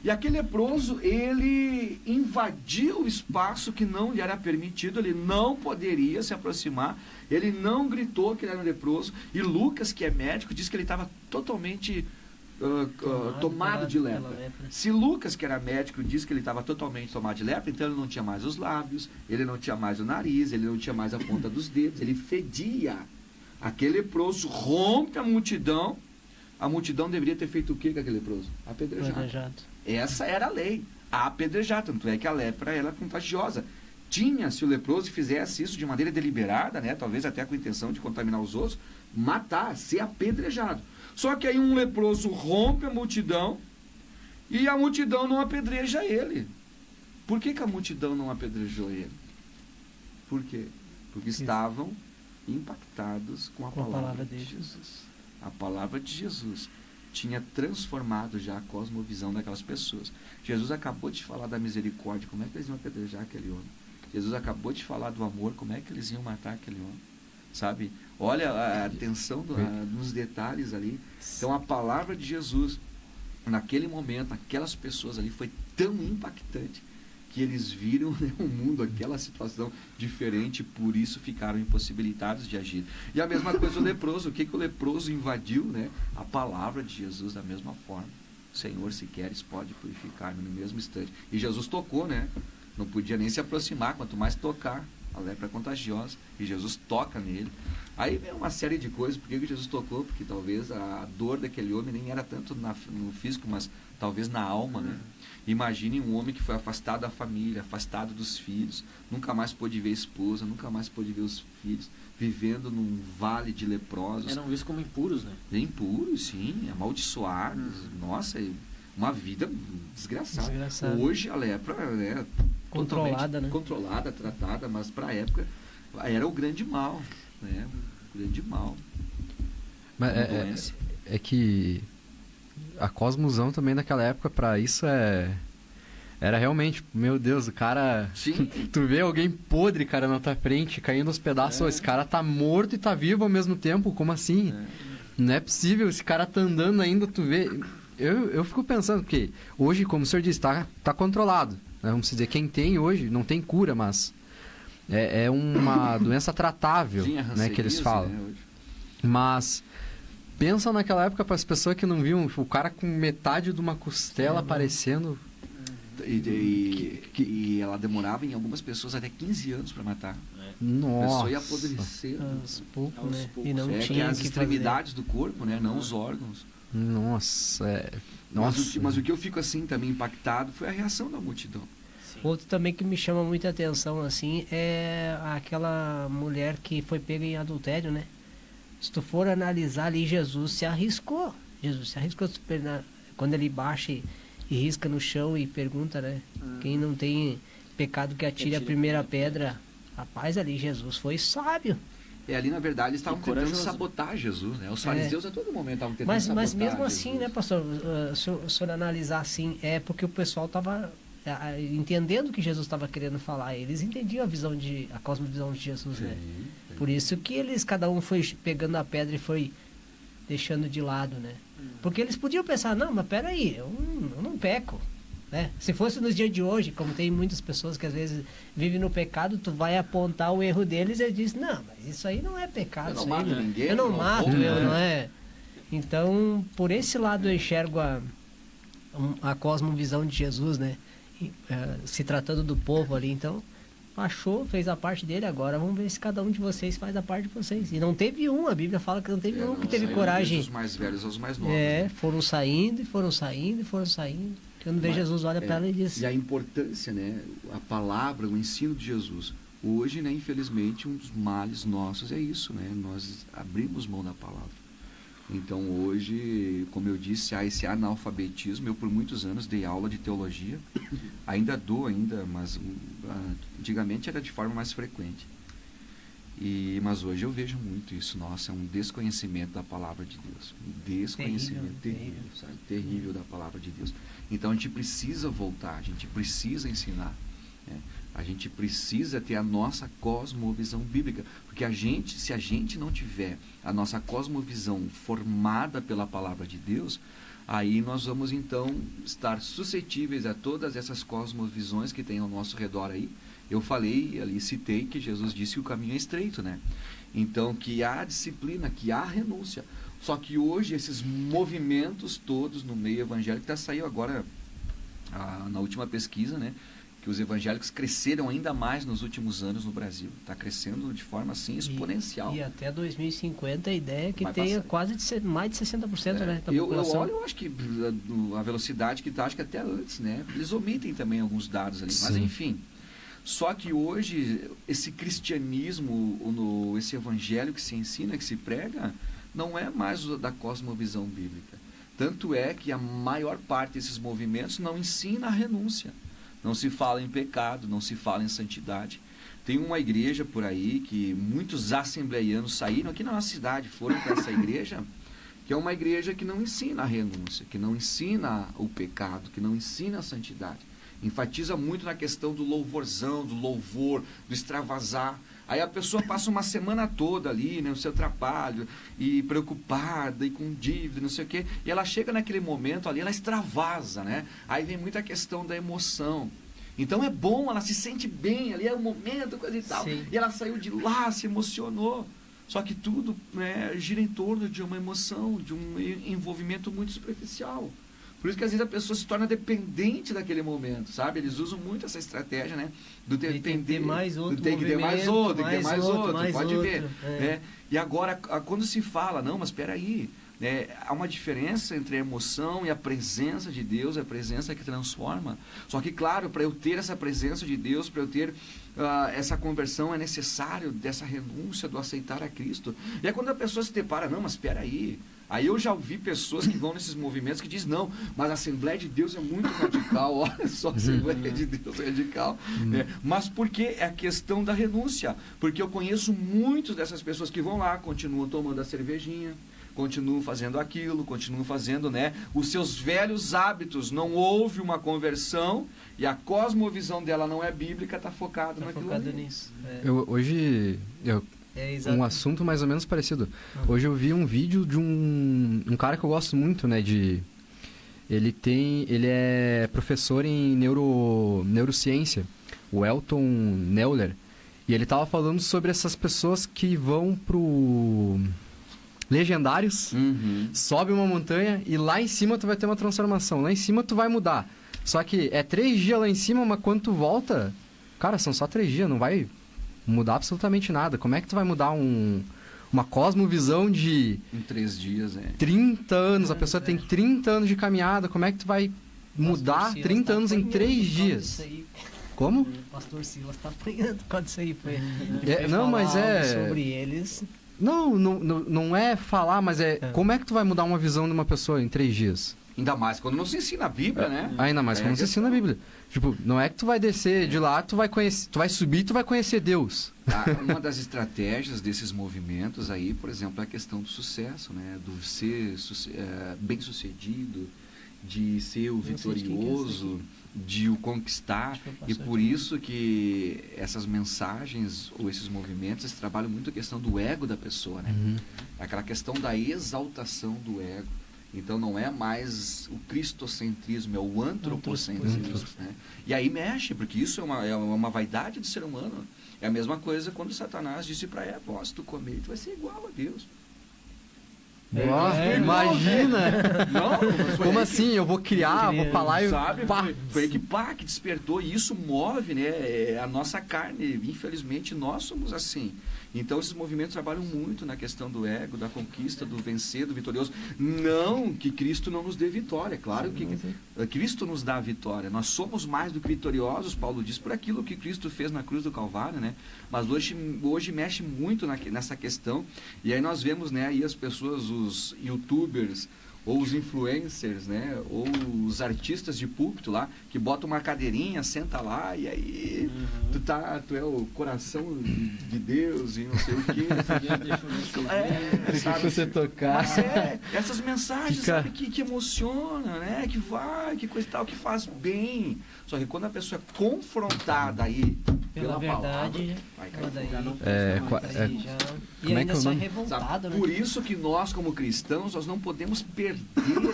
E aquele leproso, ele invadiu o espaço que não lhe era permitido, ele não poderia se aproximar, ele não gritou que ele era um leproso. E Lucas, que é médico, diz que ele estava totalmente tomado de pela lepra. Se Lucas, que era médico, diz que ele estava totalmente tomado de lepra, então ele não tinha mais os lábios, ele não tinha mais o nariz, ele não tinha mais a ponta dos dedos, ele fedia. Aquele leproso rompe a multidão deveria ter feito o que com aquele leproso? Apedrejado. Essa era a lei, a apedrejar, tanto é que a lepra ela é contagiosa. Se o leproso fizesse isso de maneira deliberada, né, talvez até com a intenção de contaminar os outros, matar, ser apedrejado. Só que aí um leproso rompe a multidão e a multidão não apedreja ele. Por que a multidão não apedrejou ele? Por quê? Porque estavam impactados com a palavra de Jesus. A palavra de Jesus tinha transformado já a cosmovisão daquelas pessoas. Jesus acabou de falar da misericórdia, como é que eles iam apedrejar aquele homem? Jesus acabou de falar do amor, como é que eles iam matar aquele homem? Sabe? Olha a atenção nos detalhes ali. Então a palavra de Jesus, naquele momento, aquelas pessoas ali, foi tão impactante que eles viram, né, o mundo, aquela situação diferente, por isso ficaram impossibilitados de agir. E a mesma coisa o leproso. O que o leproso invadiu? Né? A palavra de Jesus da mesma forma. Senhor, se queres, pode purificar-me no mesmo instante. E Jesus tocou, né? Não podia nem se aproximar, quanto mais tocar. A lepra é contagiosa. E Jesus toca nele. Aí vem uma série de coisas, por que Jesus tocou? Porque talvez a dor daquele homem nem era tanto no físico, mas talvez na alma, né? Imagine um homem que foi afastado da família, afastado dos filhos, nunca mais pôde ver a esposa, nunca mais pôde ver os filhos, vivendo num vale de leprosos. Eram vistos como impuros, né? Impuros, sim, amaldiçoados. Nossa, uma vida desgraçada. Desgraçado. Hoje a lepra é Controlada, né? controlada, tratada, mas para a época era o grande mal, né? O grande mal. Mas Doença. é que a cosmosão também naquela época para isso era realmente, meu Deus, o cara... Sim. Tu vê alguém podre, cara, na tua frente, caindo aos pedaços, esse cara tá morto e tá vivo ao mesmo tempo, como assim? Não é possível, esse cara tá andando ainda, tu vê... Eu fico pensando, porque hoje, como o senhor disse, tá controlado, né? Vamos dizer, quem tem hoje, não tem cura, mas é uma doença tratável, Sim, a né, que eles hanseníase, falam. né, hoje. Mas pensa naquela época para as pessoas que não viam o cara com metade de uma costela aparecendo. E ela demorava em algumas pessoas até 15 anos para matar. A Nossa. pessoa ia apodrecendo. Aos poucos, Aos né? poucos. E não Que tinha as que extremidades do corpo, né? Não os órgãos. Nossa, Nossa. Mas o que eu fico assim também impactado foi a reação da multidão. fazer. Outro também que me chama muita atenção, assim, é aquela mulher que foi pega em adultério, né? Se tu for analisar ali, Jesus se arriscou. Quando ele baixa e risca no chão e pergunta, né? Quem não tem pecado que atire a primeira pedra. Rapaz, ali Jesus foi sábio. Ali na verdade eles estavam tentando corajoso. sabotar Jesus, né? Os fariseus a todo momento estavam tentando Mas sabotar mesmo assim, Jesus. né, pastor? Se o senhor analisar assim, é porque o pessoal estava entendendo o que Jesus estava querendo falar. Eles entendiam a cosmovisão de Jesus, né? Sim. Por isso que cada um foi pegando a pedra e foi deixando de lado, né? Porque eles podiam pensar, não, mas peraí, eu não peco, né? Se fosse nos dias de hoje, como tem muitas pessoas que às vezes vivem no pecado, tu vai apontar o erro deles e diz, não, mas isso aí não é pecado. Eu não isso aí mato ninguém, eu não eu não mato, roubo, eu né? não é. Então, por esse lado eu enxergo a cosmovisão de Jesus, né? Se tratando do povo ali, então achou, fez a parte dele, agora vamos ver se cada um de vocês faz a parte de vocês. E não teve um, a Bíblia fala que não teve um que teve coragem. Dos mais velhos aos mais novos. Né? Foram saindo. Quando vê Jesus olha para ela e diz... E a importância, né? A palavra, o ensino de Jesus. Hoje, né, infelizmente, um dos males nossos é isso, né? Nós abrimos mão da palavra. Então, hoje, como eu disse, há esse analfabetismo. Eu, por muitos anos, dei aula de teologia. Ainda dou, mas antigamente era de forma mais frequente. Mas hoje eu vejo muito isso. Nossa, é um desconhecimento da palavra de Deus. Um desconhecimento terrível, sabe? Terrível da palavra de Deus. Então, a gente precisa voltar, a gente precisa ensinar, né? A gente precisa ter a nossa cosmovisão bíblica, porque se a gente não tiver a nossa cosmovisão formada pela palavra de Deus, aí nós vamos então estar suscetíveis a todas essas cosmovisões que tem ao nosso redor aí. Eu falei ali, citei que Jesus disse que o caminho é estreito, né? Então, que há disciplina, que há renúncia. Só que hoje esses movimentos todos no meio evangélico, saiu agora na última pesquisa, né? Que os evangélicos cresceram ainda mais nos últimos anos no Brasil. Está crescendo de forma assim exponencial. E até 2050 a ideia é que Vai tenha passar. mais de 60%, né, da Eu população. olho, eu acho que a velocidade que está, acho que até antes, né? Eles omitem também alguns dados ali, mas Sim. enfim. Só que hoje, esse cristianismo, esse evangelho que se ensina, que se prega, não é mais o da cosmovisão bíblica. Tanto é que a maior parte desses movimentos não ensina a renúncia. Não se fala em pecado, não se fala em santidade. Tem uma igreja por aí que muitos assembleianos saíram aqui na nossa cidade, foram para essa igreja, que é uma igreja que não ensina a renúncia, que não ensina o pecado, que não ensina a santidade. Enfatiza muito na questão do louvorzão, do louvor, do extravasar. Aí a pessoa passa uma semana toda ali, né, no seu trabalho, e preocupada, e com dívida, não sei o quê, e ela chega naquele momento ali, ela extravasa, né? Aí vem muita questão da emoção. Então é bom, ela se sente bem, ali é o momento, coisa e tal. Sim. E ela saiu de lá, se emocionou. Só que tudo, né, gira em torno de uma emoção, de um envolvimento muito superficial. Por isso que às vezes a pessoa se torna dependente daquele momento, sabe? Eles usam muito essa estratégia, né? Do Tem que depender, ter mais outro tem que ter mais outro, tem que ter mais outro, mais pode outro, ver. Né? E agora, quando se fala, não, mas espera aí, né? Há uma diferença entre a emoção e a presença de Deus, a presença que transforma. Só que, claro, para eu ter essa presença de Deus, para eu ter essa conversão, é necessário dessa renúncia, do aceitar a Cristo. E é quando a pessoa se depara, não, mas espera aí. Aí eu já ouvi pessoas que vão nesses movimentos que dizem, não, mas a Assembleia de Deus é muito radical, olha só, a Assembleia de Deus é radical. Né? Mas por que é a questão da renúncia? Porque eu conheço muitas dessas pessoas que vão lá, continuam tomando a cervejinha, continuam fazendo aquilo, continuam fazendo, né, os seus velhos hábitos, não houve uma conversão e a cosmovisão dela não é bíblica, está focado naquilo focado ali. nisso. Hoje, um assunto mais ou menos parecido. Hoje eu vi um vídeo de um cara que eu gosto muito, né, ele é professor em neurociência, o Elton Neuler, e ele estava falando sobre essas pessoas que vão pro Legendários, sobe uma montanha e lá em cima tu vai ter uma transformação, lá em cima tu vai mudar. Só que é 3 dias lá em cima, mas quando tu volta, cara, são só 3 dias, não vai mudar absolutamente nada. Como é que tu vai mudar uma cosmovisão de... Em 3 dias, 30 anos, a pessoa tem 30 anos de caminhada, como é que tu vai mudar 30 anos em 3 dias? Como? O pastor Silas tá apanhando por causa disso aí. Não, mas sobre eles... Não é falar, mas como é que tu vai mudar uma visão de uma pessoa em 3 dias? Ainda mais quando não se ensina a Bíblia, né? Ainda mais quando não se ensina a Bíblia. Tipo, não é que tu vai descer de lá, tu vai subir e tu vai conhecer Deus. Uma das estratégias desses movimentos aí, por exemplo, é a questão do sucesso, né? Do ser bem-sucedido, de ser o vitorioso, de o conquistar. E por isso que essas mensagens ou esses movimentos, eles trabalham muito a questão do ego da pessoa, né? Aquela questão da exaltação do ego. Então não é mais o cristocentrismo, é o antropocentrismo. Né? E aí mexe, porque isso é uma vaidade do ser humano. É a mesma coisa quando Satanás disse para Eva, se tu comer, tu vai ser igual a Deus. Imagina! Não, como assim? Eu vou criar, vou falar e... Sabe? Foi que despertou, e isso move, né? A nossa carne. Infelizmente, nós somos assim. Então, esses movimentos trabalham muito na questão do ego, da conquista, do vencer, do vitorioso. Não que Cristo não nos dê vitória. Claro que Cristo nos dá a vitória. Nós somos mais do que vitoriosos, Paulo diz, por aquilo que Cristo fez na cruz do Calvário, né? Mas hoje mexe muito nessa questão. E aí nós vemos, né, aí as pessoas, os youtubers, ou os influencers, né, ou os artistas de púlpito lá, que botam uma cadeirinha, senta lá, e aí tu é o coração de Deus e não sei o quê. Sabe você tocar. Mas essas mensagens, sabe, que emociona, né, que vai, que coisa e tal, que faz bem. Só que quando a pessoa é confrontada aí pela verdade, palavra, e ainda sai revoltado, né? Por isso que nós, como cristãos, nós não podemos perder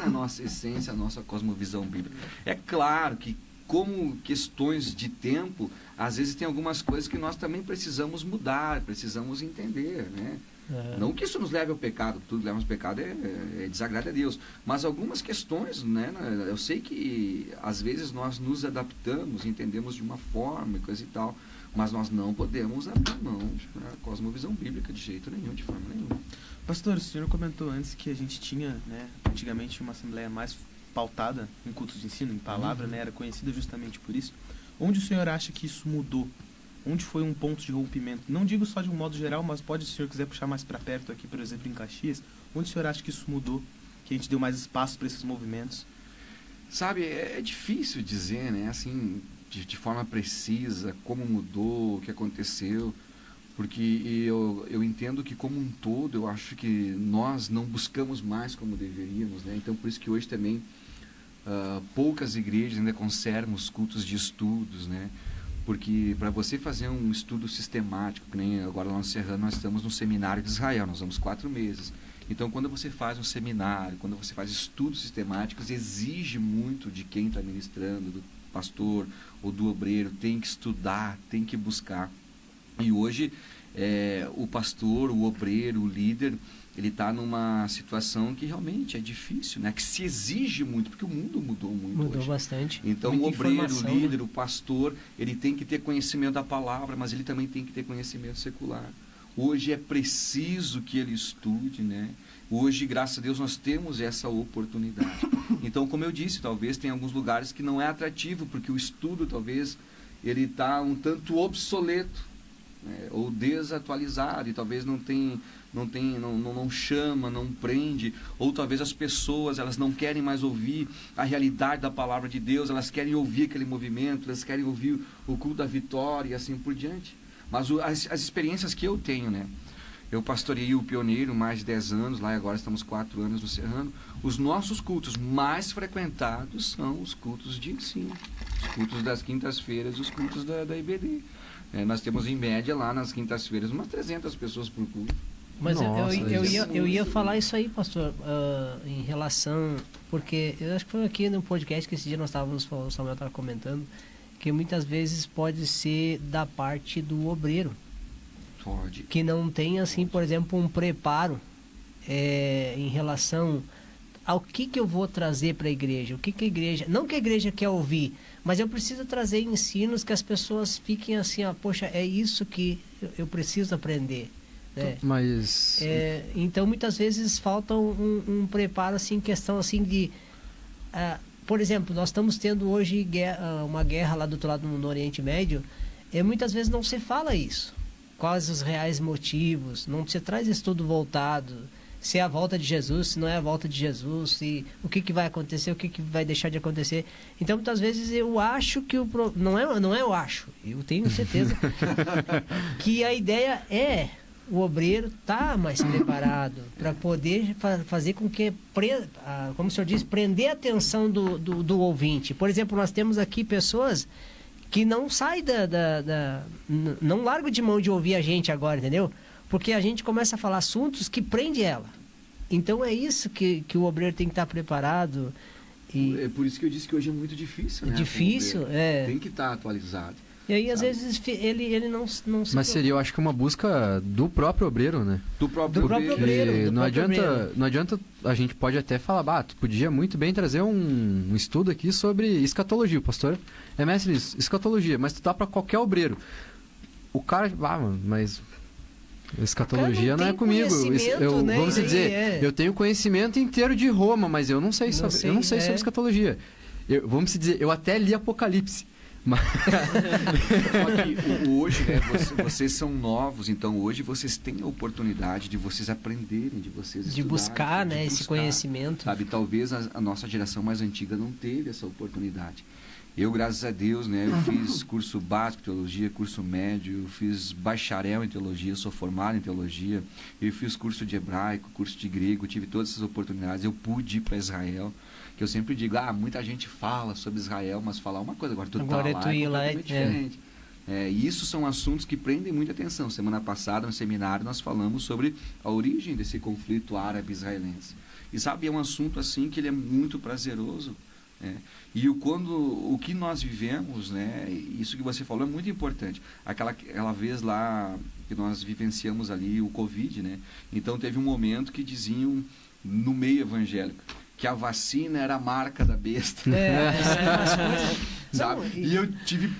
a nossa essência, a nossa cosmovisão bíblica. É claro que, como questões de tempo, às vezes tem algumas coisas que nós também precisamos mudar, precisamos entender, né? Não que isso nos leve ao pecado, tudo leva ao pecado é desagrada a Deus, mas algumas questões, né, eu sei que às vezes nós nos adaptamos, entendemos de uma forma e coisa e tal, mas nós não podemos abrir mão da cosmovisão bíblica de jeito nenhum, de forma nenhuma. Pastor, o senhor comentou antes que a gente tinha, né, antigamente uma assembleia mais pautada em cultos de ensino, em palavra, né, era conhecida justamente por isso. Onde o senhor acha que isso mudou? Onde foi um ponto de rompimento? Não digo só de um modo geral, mas pode, se o senhor quiser puxar mais para perto aqui, por exemplo, em Caxias, onde o senhor acha que isso mudou? Que a gente deu mais espaço para esses movimentos? Sabe, é difícil dizer, né, assim, de forma precisa, como mudou, o que aconteceu, porque eu entendo que como um todo, eu acho que nós não buscamos mais como deveríamos, né, então por isso que hoje também poucas igrejas ainda conservam os cultos de estudos, né, porque para você fazer um estudo sistemático, que nem agora lá no Serrano nós estamos no seminário de Israel, nós vamos 4 meses. Então, quando você faz um seminário, quando você faz estudos sistemáticos, exige muito de quem está ministrando, do pastor ou do obreiro, tem que estudar, tem que buscar. E hoje o pastor, o obreiro, o líder, ele está numa situação que realmente é difícil, né? Que se exige muito, porque o mundo mudou muito Mudou hoje. bastante. Então, Muita o obreiro, o informação, líder, né? o pastor, ele tem que ter conhecimento da palavra, mas ele também tem que ter conhecimento secular. Hoje é preciso que ele estude, né? Hoje, graças a Deus, nós temos essa oportunidade. Então, como eu disse, talvez tem alguns lugares que não é atrativo, porque o estudo, talvez, ele está um tanto obsoleto, né? Ou desatualizado, e talvez não chama, não prende, ou talvez as pessoas, elas não querem mais ouvir a realidade da palavra de Deus, elas querem ouvir aquele movimento, elas querem ouvir o culto da vitória e assim por diante. Mas as experiências que eu tenho, né? Eu pastoreei o Pioneiro mais de 10 anos, lá e agora estamos 4 anos no Serrano. Os nossos cultos mais frequentados são os cultos de ensino, os cultos das quintas-feiras, os cultos da IBD. Nós temos em média lá nas quintas-feiras umas 300 pessoas por culto. Mas Nossa, eu ia falar isso aí, pastor, em relação... Porque eu acho que foi aqui no podcast que esse dia nós estávamos, o Samuel estava comentando, que muitas vezes pode ser da parte do obreiro. Pode. Que não tem, assim, por exemplo, um preparo em relação ao que eu vou trazer para a igreja. O que a igreja... Não que a igreja quer ouvir, mas eu preciso trazer ensinos que as pessoas fiquem assim, poxa, é isso que eu preciso aprender. Né? Mas... Então, muitas vezes falta um preparo, assim, questão assim de... por exemplo, nós estamos tendo hoje uma guerra lá do outro lado no Oriente Médio, e muitas vezes não se fala isso. Quais os reais motivos, não se traz isso tudo voltado, se é a volta de Jesus, se não é a volta de Jesus, se, o que vai acontecer, o que vai deixar de acontecer. Então, muitas vezes eu acho que não é eu acho, eu tenho certeza que a ideia é o obreiro estar mais preparado para poder fazer com que, como o senhor disse, prender a atenção do ouvinte. Por exemplo, nós temos aqui pessoas que não saem não largam de mão de ouvir a gente agora, entendeu? Porque a gente começa a falar assuntos que prende ela. Então é isso que o obreiro tem que estar preparado. É por isso que eu disse que hoje é muito difícil, né? Difícil, Tem que estar atualizado. E aí, às vezes, ele não se... Mas seria, eu acho que uma busca do próprio obreiro, né? Do próprio obreiro. Não adianta, a gente pode até falar, tu podia muito bem trazer um estudo aqui sobre escatologia, o pastor é mestre nisso, escatologia, mas tu dá para qualquer obreiro. O cara, mas escatologia não é comigo. Né? Vamos dizer, eu tenho conhecimento inteiro de Roma, mas eu não sei sobre escatologia. Vamos dizer, eu até li Apocalipse. Só que hoje, né, vocês são novos, então hoje vocês têm a oportunidade de vocês aprenderem, de vocês de estudarem, buscar, né, esse conhecimento. Sabe, talvez a nossa geração mais antiga não teve essa oportunidade. Eu, graças a Deus, né, eu fiz curso básico de teologia, curso médio, eu fiz bacharel em teologia, sou formado em teologia, eu fiz curso de hebraico, curso de grego, tive todas essas oportunidades, eu pude ir para Israel, que eu sempre digo, muita gente fala sobre Israel, mas falar uma coisa, agora tu tá lá, é completamente diferente. E isso são assuntos que prendem muita atenção. Semana passada, no seminário, nós falamos sobre a origem desse conflito árabe-israelense. E sabe, é um assunto assim que ele é muito prazeroso. E o que nós vivemos, né, isso que você falou é muito importante. Aquela vez lá que nós vivenciamos ali o Covid, né? Então teve um momento que diziam no meio evangélico que a vacina era a marca da besta. Sabe? E eu tive,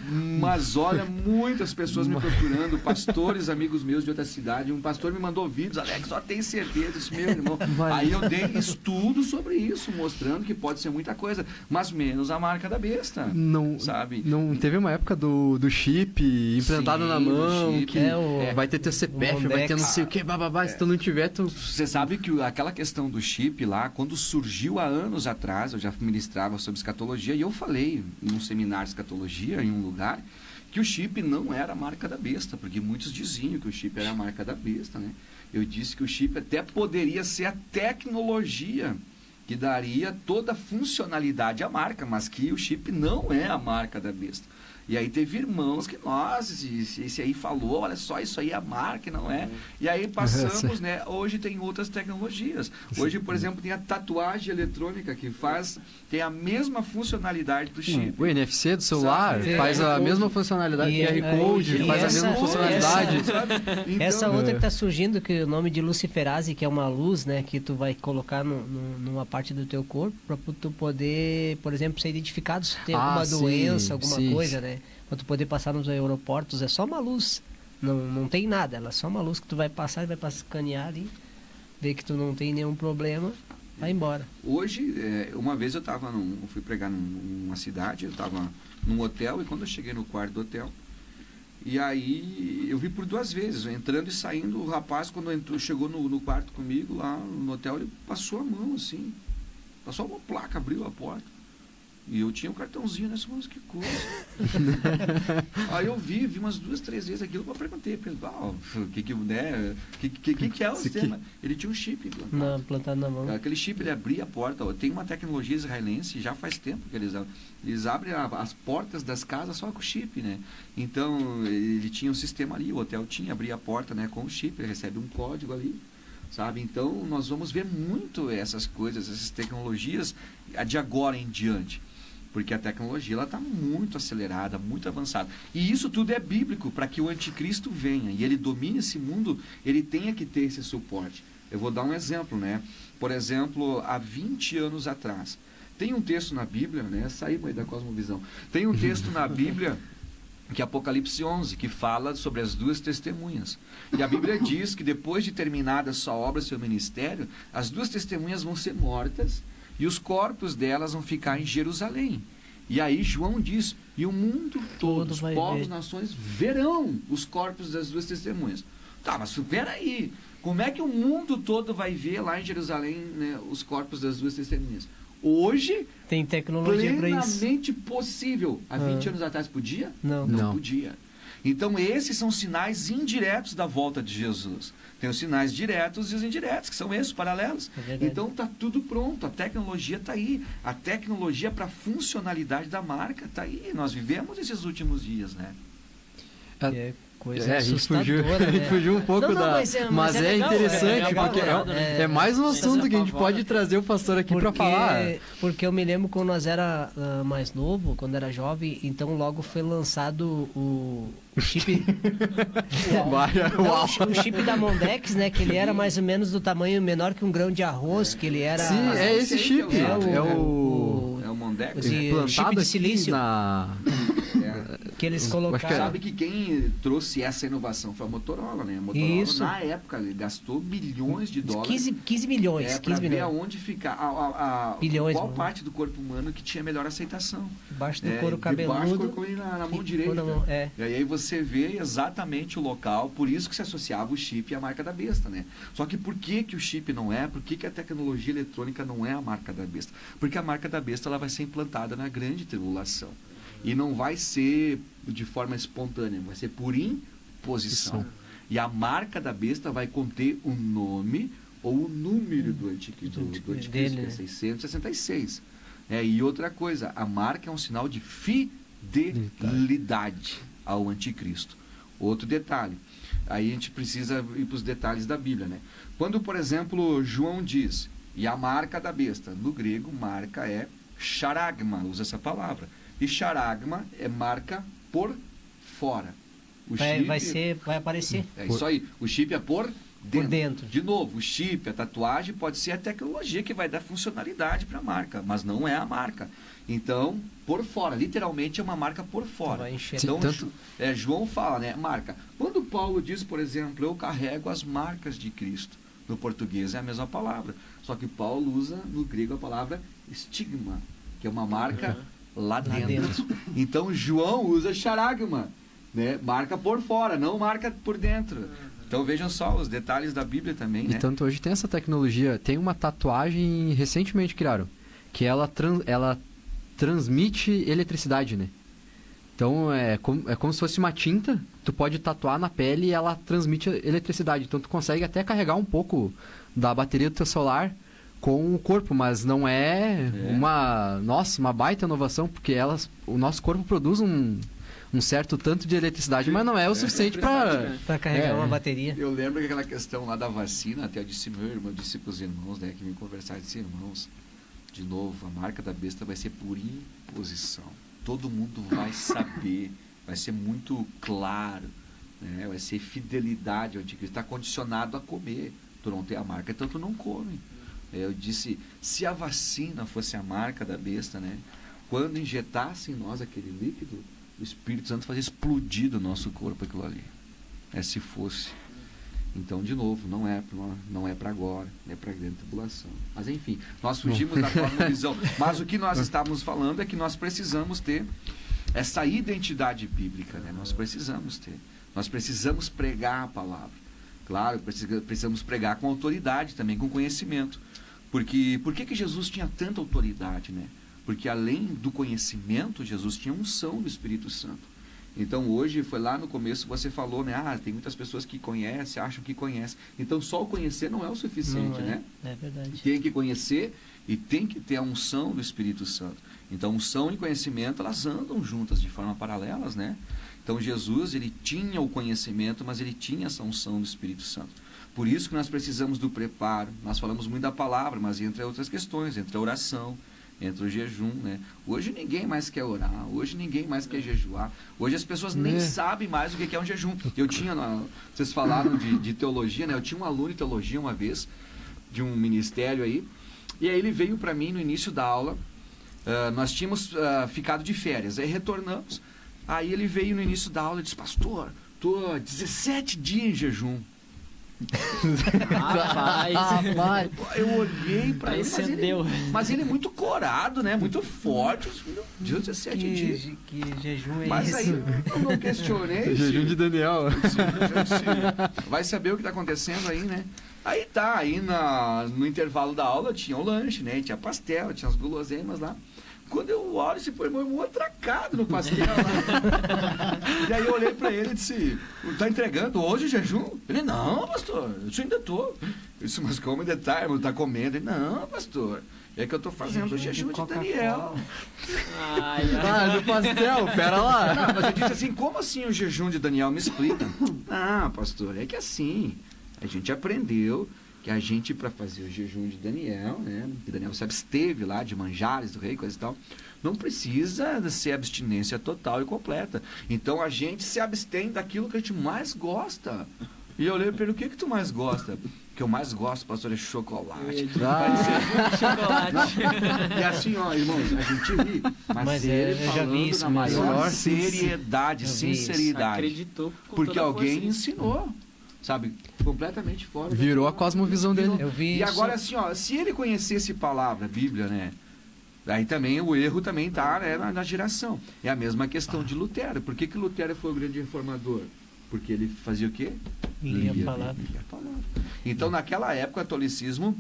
muitas pessoas me procurando, pastores, amigos meus de outra cidade. Um pastor me mandou vídeos, Alex, só tem certeza, isso meu irmão. Aí eu dei estudo sobre isso, mostrando que pode ser muita coisa, mas menos a marca da besta. Não, sabe? Não teve uma época do chip implantado na mão, chip, que vai ter teu CPF, vai ter não sei o que, bababá, se tu não tiver, tu... Você sabe que aquela questão do chip lá, quando surgiu há anos atrás, eu já ministrava sobre escatologia, e eu falei num seminário de escatologia, em um lugar, que o chip não era a marca da besta, porque muitos diziam que o chip era a marca da besta, né? Eu disse que o chip até poderia ser a tecnologia que daria toda a funcionalidade à marca, mas que o chip não é a marca da besta. E aí teve irmãos que, nossa, esse aí falou, olha só, isso aí é a marca, não é? E aí passamos, né? Hoje tem outras tecnologias. Hoje, por exemplo, tem a tatuagem eletrônica que tem a mesma funcionalidade do chip. O NFC do celular faz a mesma funcionalidade. E QR Code faz a mesma funcionalidade. Então, Essa outra que tá surgindo, que o nome de luciferase, que é uma luz, né, que tu vai colocar numa parte do teu corpo para tu poder, por exemplo, ser identificado se tem alguma doença, alguma coisa, né? Para tu poder passar nos aeroportos, é só uma luz. Não tem nada, ela é só uma luz que tu vai passar e vai escanear ali, ver que tu não tem nenhum problema, vai embora. Hoje, uma vez eu fui pregar numa cidade, eu estava num hotel, e quando eu cheguei no quarto do hotel, e aí eu vi por 2 vezes, entrando e saindo, o rapaz, quando chegou no quarto comigo, lá no hotel, ele passou a mão assim, passou uma placa, abriu a porta. E eu tinha um cartãozinho, né? Mas que coisa. Aí eu vi umas 2, 3 vezes aquilo, eu perguntei para ele, o que é o sistema? Ele tinha um chip plantado na mão. Aquele chip, ele abria a porta. Tem uma tecnologia israelense, já faz tempo que eles abrem as portas das casas só com o chip, né? Então, ele tinha um sistema ali, o hotel abria a porta, né, com o chip, ele recebe um código ali, sabe? Então, nós vamos ver muito essas coisas, essas tecnologias de agora em diante. Porque a tecnologia está muito acelerada, muito avançada. E isso tudo é bíblico, para que o anticristo venha e ele domine esse mundo, ele tenha que ter esse suporte. Eu vou dar um exemplo, né? Por exemplo, há 20 anos atrás, tem um texto na Bíblia, né? Saímos aí da cosmovisão. Tem um texto na Bíblia, que é Apocalipse 11, que fala sobre as 2 testemunhas. E a Bíblia diz que depois de terminada sua obra, seu ministério, as 2 testemunhas vão ser mortas, e os corpos delas vão ficar em Jerusalém. E aí João diz, e o mundo todo, os povos, nações, verão os corpos das 2 testemunhas. Tá, mas supera aí. Como é que o mundo todo vai ver lá em Jerusalém, né, os corpos das 2 testemunhas? Hoje, tem tecnologia para isso. Plenamente possível. Há 20 anos atrás podia? Não podia. Então, esses são sinais indiretos da volta de Jesus. Tem os sinais diretos e os indiretos, que são esses, paralelos. Então, está tudo pronto. A tecnologia está aí. A tecnologia para a funcionalidade da marca está aí. Nós vivemos esses últimos dias, né? Coisa a gente fugiu um pouco mas é legal, interessante, porque é mais um assunto que a gente pode trazer o pastor aqui para falar. Porque eu me lembro quando nós era mais novo, quando era jovem, então logo foi lançado o chip o chip da Mondex, né, que ele era mais ou menos do tamanho menor que um grão de arroz, que ele era... Sim, é esse chip, é o Mondex, chip de silício. Que eles colocaram. Sabe que quem trouxe essa inovação foi a Motorola, né? A Motorola, isso. Na época, ele gastou bilhões de dólares. 15 milhões. Para ver aonde ficar, bilhões, qual parte do corpo humano que tinha melhor aceitação. Debaixo do couro cabeludo. Debaixo do couro na mão direita. E aí você vê exatamente o local, por isso que se associava o chip à marca da besta, né? Só que por que o chip não é? Por que a tecnologia eletrônica não é a marca da besta? Porque a marca da besta ela vai ser implantada na grande tribulação. E não vai ser de forma espontânea, vai ser por imposição. E a marca da besta vai conter o nome ou o número do anticristo, que é 666. E outra coisa, a marca é um sinal de fidelidade ao anticristo. Outro detalhe, aí a gente precisa ir para os detalhes da Bíblia, né? Quando, por exemplo, João diz, e a marca da besta, no grego, marca é charagma, usa essa palavra. E charagma é marca por fora. Vai aparecer. É isso aí. O chip é por dentro. De novo, o chip, a tatuagem, pode ser a tecnologia que vai dar funcionalidade para a marca, mas não é a marca. Então, por fora, literalmente é uma marca por fora. Vai encher. Então, João fala, né, marca. Quando Paulo diz, por exemplo, eu carrego as marcas de Cristo, no português é a mesma palavra, só que Paulo usa no grego a palavra estigma, que é uma marca lá dentro. Então, João usa charagma, né? Marca por fora, não marca por dentro. Então, vejam só os detalhes da Bíblia também, né? E tanto hoje tem essa tecnologia, tem uma tatuagem recentemente criaram, que ela transmite eletricidade, né? Então, é como se fosse uma tinta, tu pode tatuar na pele e ela transmite eletricidade. Então, tu consegue até carregar um pouco da bateria do teu celular com o corpo, mas não uma baita inovação, porque o nosso corpo produz um certo tanto de eletricidade, mas não é o suficiente para... Pra carregar uma bateria. Eu lembro que aquela questão lá da vacina, até eu disse meu irmão, eu disse para os irmãos, né, que vêm conversar, eu disse, irmãos, de novo, a marca da besta vai ser por imposição. Todo mundo vai saber, vai ser muito claro, né, vai ser fidelidade ao anticristo, está condicionado a comer. Tu não tem a marca, então tu não come. Eu disse, se a vacina fosse a marca da besta, né, quando injetasse em nós aquele líquido, o Espírito Santo fazia explodir do nosso corpo aquilo ali. Se fosse. Então, de novo, não é para agora, é para grande tribulação. Mas, enfim, nós fugimos da cosmovisão. Mas o que nós estávamos falando é que nós precisamos ter essa identidade bíblica, né? Nós precisamos ter. Nós precisamos pregar a palavra. Claro, precisamos pregar com autoridade também, com conhecimento. Porque por que Jesus tinha tanta autoridade, né? Porque além do conhecimento, Jesus tinha unção do Espírito Santo. Então hoje, foi lá no começo, você falou, né? Tem muitas pessoas que conhecem, acham que conhecem. Então só o conhecer não é o suficiente, né? É verdade. Tem que conhecer e tem que ter a unção do Espírito Santo. Então unção e conhecimento, elas andam juntas de forma paralelas, né? Então Jesus, ele tinha o conhecimento, mas ele tinha essa unção do Espírito Santo. Por isso que nós precisamos do preparo. Nós falamos muito da palavra, mas entre outras questões, entre a oração, entre o jejum, né? Hoje ninguém mais quer orar, hoje ninguém mais quer jejuar. Hoje as pessoas nem sabem mais o que é um jejum. Eu tinha, vocês falaram de teologia, né? Eu tinha um aluno de teologia uma vez, de um ministério aí, e aí ele veio para mim no início da aula. Nós tínhamos ficado de férias, aí retornamos. Aí ele veio no início da aula e disse, pastor, estou 17 dias em jejum. Rapaz. Eu olhei para ele, mas ele é muito corado, né? Muito forte. Meu Deus, 17 dias. Que jejum é mas esse? aí eu não questionei. Jejum de Daniel. Vai saber o que está acontecendo aí, né? Aí tá, aí no intervalo da aula tinha o lanche, né? Tinha pastel, tinha as guloseimas lá. Quando eu olho, esse meu irmão atracado no pastel lá. E aí eu olhei pra ele e disse, tá entregando hoje o jejum? Ele, não, pastor, eu ainda tô. Eu disse, mas como ainda tá, irmão, tá comendo? Ele, não, pastor, é que eu tô fazendo o jejum de Daniel. Do pastel, pera lá. Não, mas eu disse assim, como assim o jejum de Daniel? Me explica. Ah, pastor, é que assim, a gente aprendeu que a gente, para fazer o jejum de Daniel, né, que Daniel se absteve lá de manjares do rei, coisa e tal, não precisa ser abstinência total e completa. Então a gente se abstém daquilo que a gente mais gosta. E eu olhei para ele, o que tu mais gosta? O que eu mais gosto, pastor, é chocolate. Chocolate. E assim, ó, irmãos, a gente ri, mas ele eu já vi isso, na maior seriedade, sinceridade. Acreditou com porque toda a alguém força. ensinou, sabe, completamente fora. Virou a cosmovisão dele. Eu vi E isso. agora assim, ó, se ele conhecesse palavra, Bíblia, né? Aí também o erro também tá, né, na geração. É a mesma questão de Lutero. Por que Lutero foi o grande reformador? Porque ele fazia o quê? Lia a palavra. Lia a palavra. Então, naquela época, o catolicismo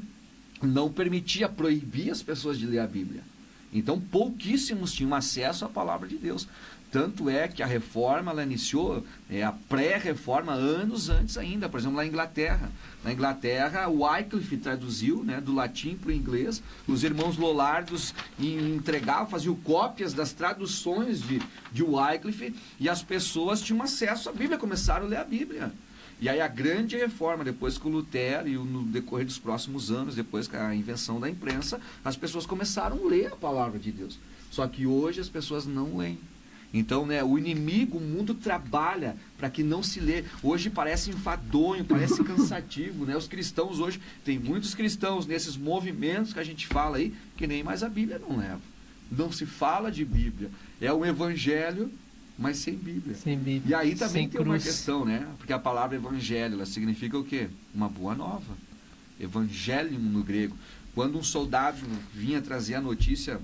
não permitia, proibir as pessoas de ler a Bíblia. Então, pouquíssimos tinham acesso à palavra de Deus. Tanto é que a reforma, ela iniciou, a pré-reforma, anos antes ainda. Por exemplo, lá em Inglaterra. Na Inglaterra, o Wycliffe traduziu, né, do latim para o inglês. Os irmãos Lollardos entregavam, faziam cópias das traduções de Wycliffe. E as pessoas tinham acesso à Bíblia, começaram a ler a Bíblia. E aí a grande reforma, depois com Lutero e no decorrer dos próximos anos, depois com a invenção da imprensa, as pessoas começaram a ler a palavra de Deus. Só que hoje as pessoas não leem. Então, né, o inimigo, o mundo trabalha para que não se lê. Hoje parece enfadonho, parece cansativo, né? Os cristãos hoje, tem muitos cristãos nesses movimentos que a gente fala aí, que nem mais a Bíblia não leva. Não se fala de Bíblia. É um evangelho, mas sem Bíblia. Sem Bíblia. E aí também Sem tem uma cruz. questão, né? Porque a palavra evangelho, ela significa o quê? Uma boa nova. Evangelium no grego. Quando um soldado vinha trazer a notícia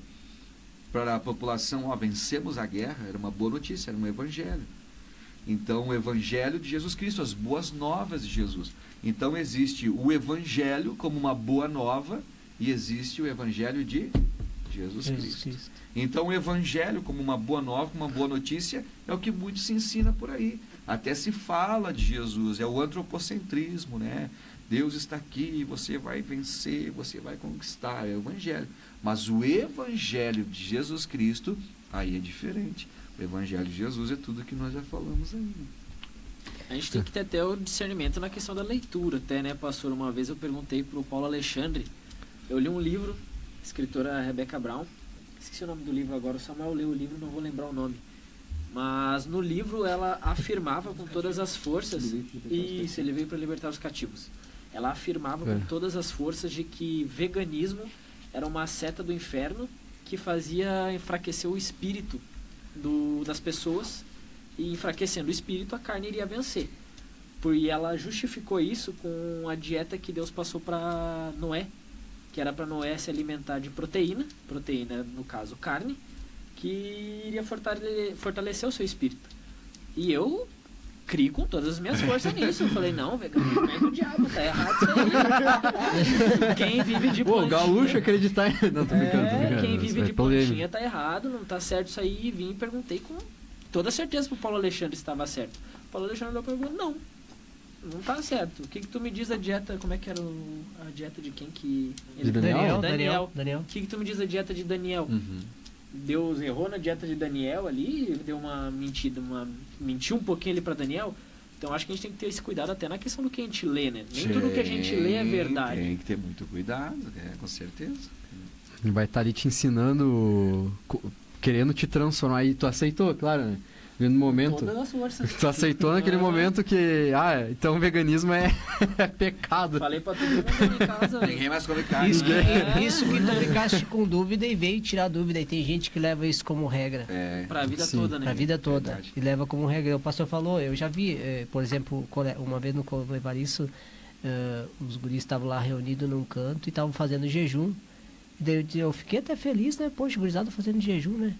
para a população, vencemos a guerra, era uma boa notícia, era um evangelho. Então, o evangelho de Jesus Cristo, as boas novas de Jesus. Então, existe o evangelho como uma boa nova e existe o evangelho de Jesus Cristo. Então, o evangelho como uma boa nova, uma boa notícia, é o que muito se ensina por aí. Até se fala de Jesus, é o antropocentrismo, né? Deus está aqui, você vai vencer, você vai conquistar, é o evangelho. Mas o evangelho de Jesus Cristo, aí é diferente. O Evangelho de Jesus é tudo que nós já falamos aí. A gente tem que ter até o discernimento na questão da leitura, até, né, pastor? Uma vez eu perguntei pro Paulo Alexandre, eu li um livro, escritora Rebecca Brown, esqueci o nome do livro agora, o Samuel leu o livro, não vou lembrar o nome. Mas no livro ela afirmava com todas as forças, isso, ele veio para libertar os cativos. Ela afirmava com todas as forças de que veganismo era uma seta do inferno que fazia enfraquecer o espírito das pessoas, e enfraquecendo o espírito a carne iria vencer. E ela justificou isso com a dieta que Deus passou para Noé, que era para Noé se alimentar de proteína, no caso carne, que iria fortalecer o seu espírito. E eu criei com todas as minhas forças nisso. Eu falei, não, veganismo é do diabo, tá errado isso aí. Quem vive de Pô, plantinha... gaúcho acreditar em... Não, tô brincando, tô brincando. Quem vive de polêmico. plantinha tá errado, não tá certo isso aí. E vim e perguntei com toda certeza pro Paulo Alexandre se estava certo. O Paulo Alexandre olhou pra mim e falou, não tá certo. O que tu me diz a dieta, como é que era a dieta de quem que... De Daniel? Daniel. O que tu me diz a dieta de Daniel? Deus errou na dieta de Daniel ali, deu uma mentira, mentiu um pouquinho ali para Daniel. Então acho que a gente tem que ter esse cuidado até na questão do que a gente lê, né? Nem tudo que a gente lê é verdade. Tem que ter muito cuidado, com certeza. Ele vai estar ali te ensinando, querendo te transformar. E tu aceitou, claro, né? No momento, Todas as forças. tu aceitou naquele momento que, então o veganismo é pecado. Falei pra todo mundo em casa, velho. Ninguém mais come carne. Isso né? isso que tu ficaste com dúvida e veio tirar dúvida. E tem gente que leva isso como regra. Pra vida Sim. toda, né? Pra vida toda. Verdade. E leva como regra. O pastor falou, eu já vi, por exemplo, uma vez no Levariço, os guris estavam lá reunidos num canto e estavam fazendo jejum. E daí eu fiquei até feliz, né? Poxa, gurizada fazendo jejum, né?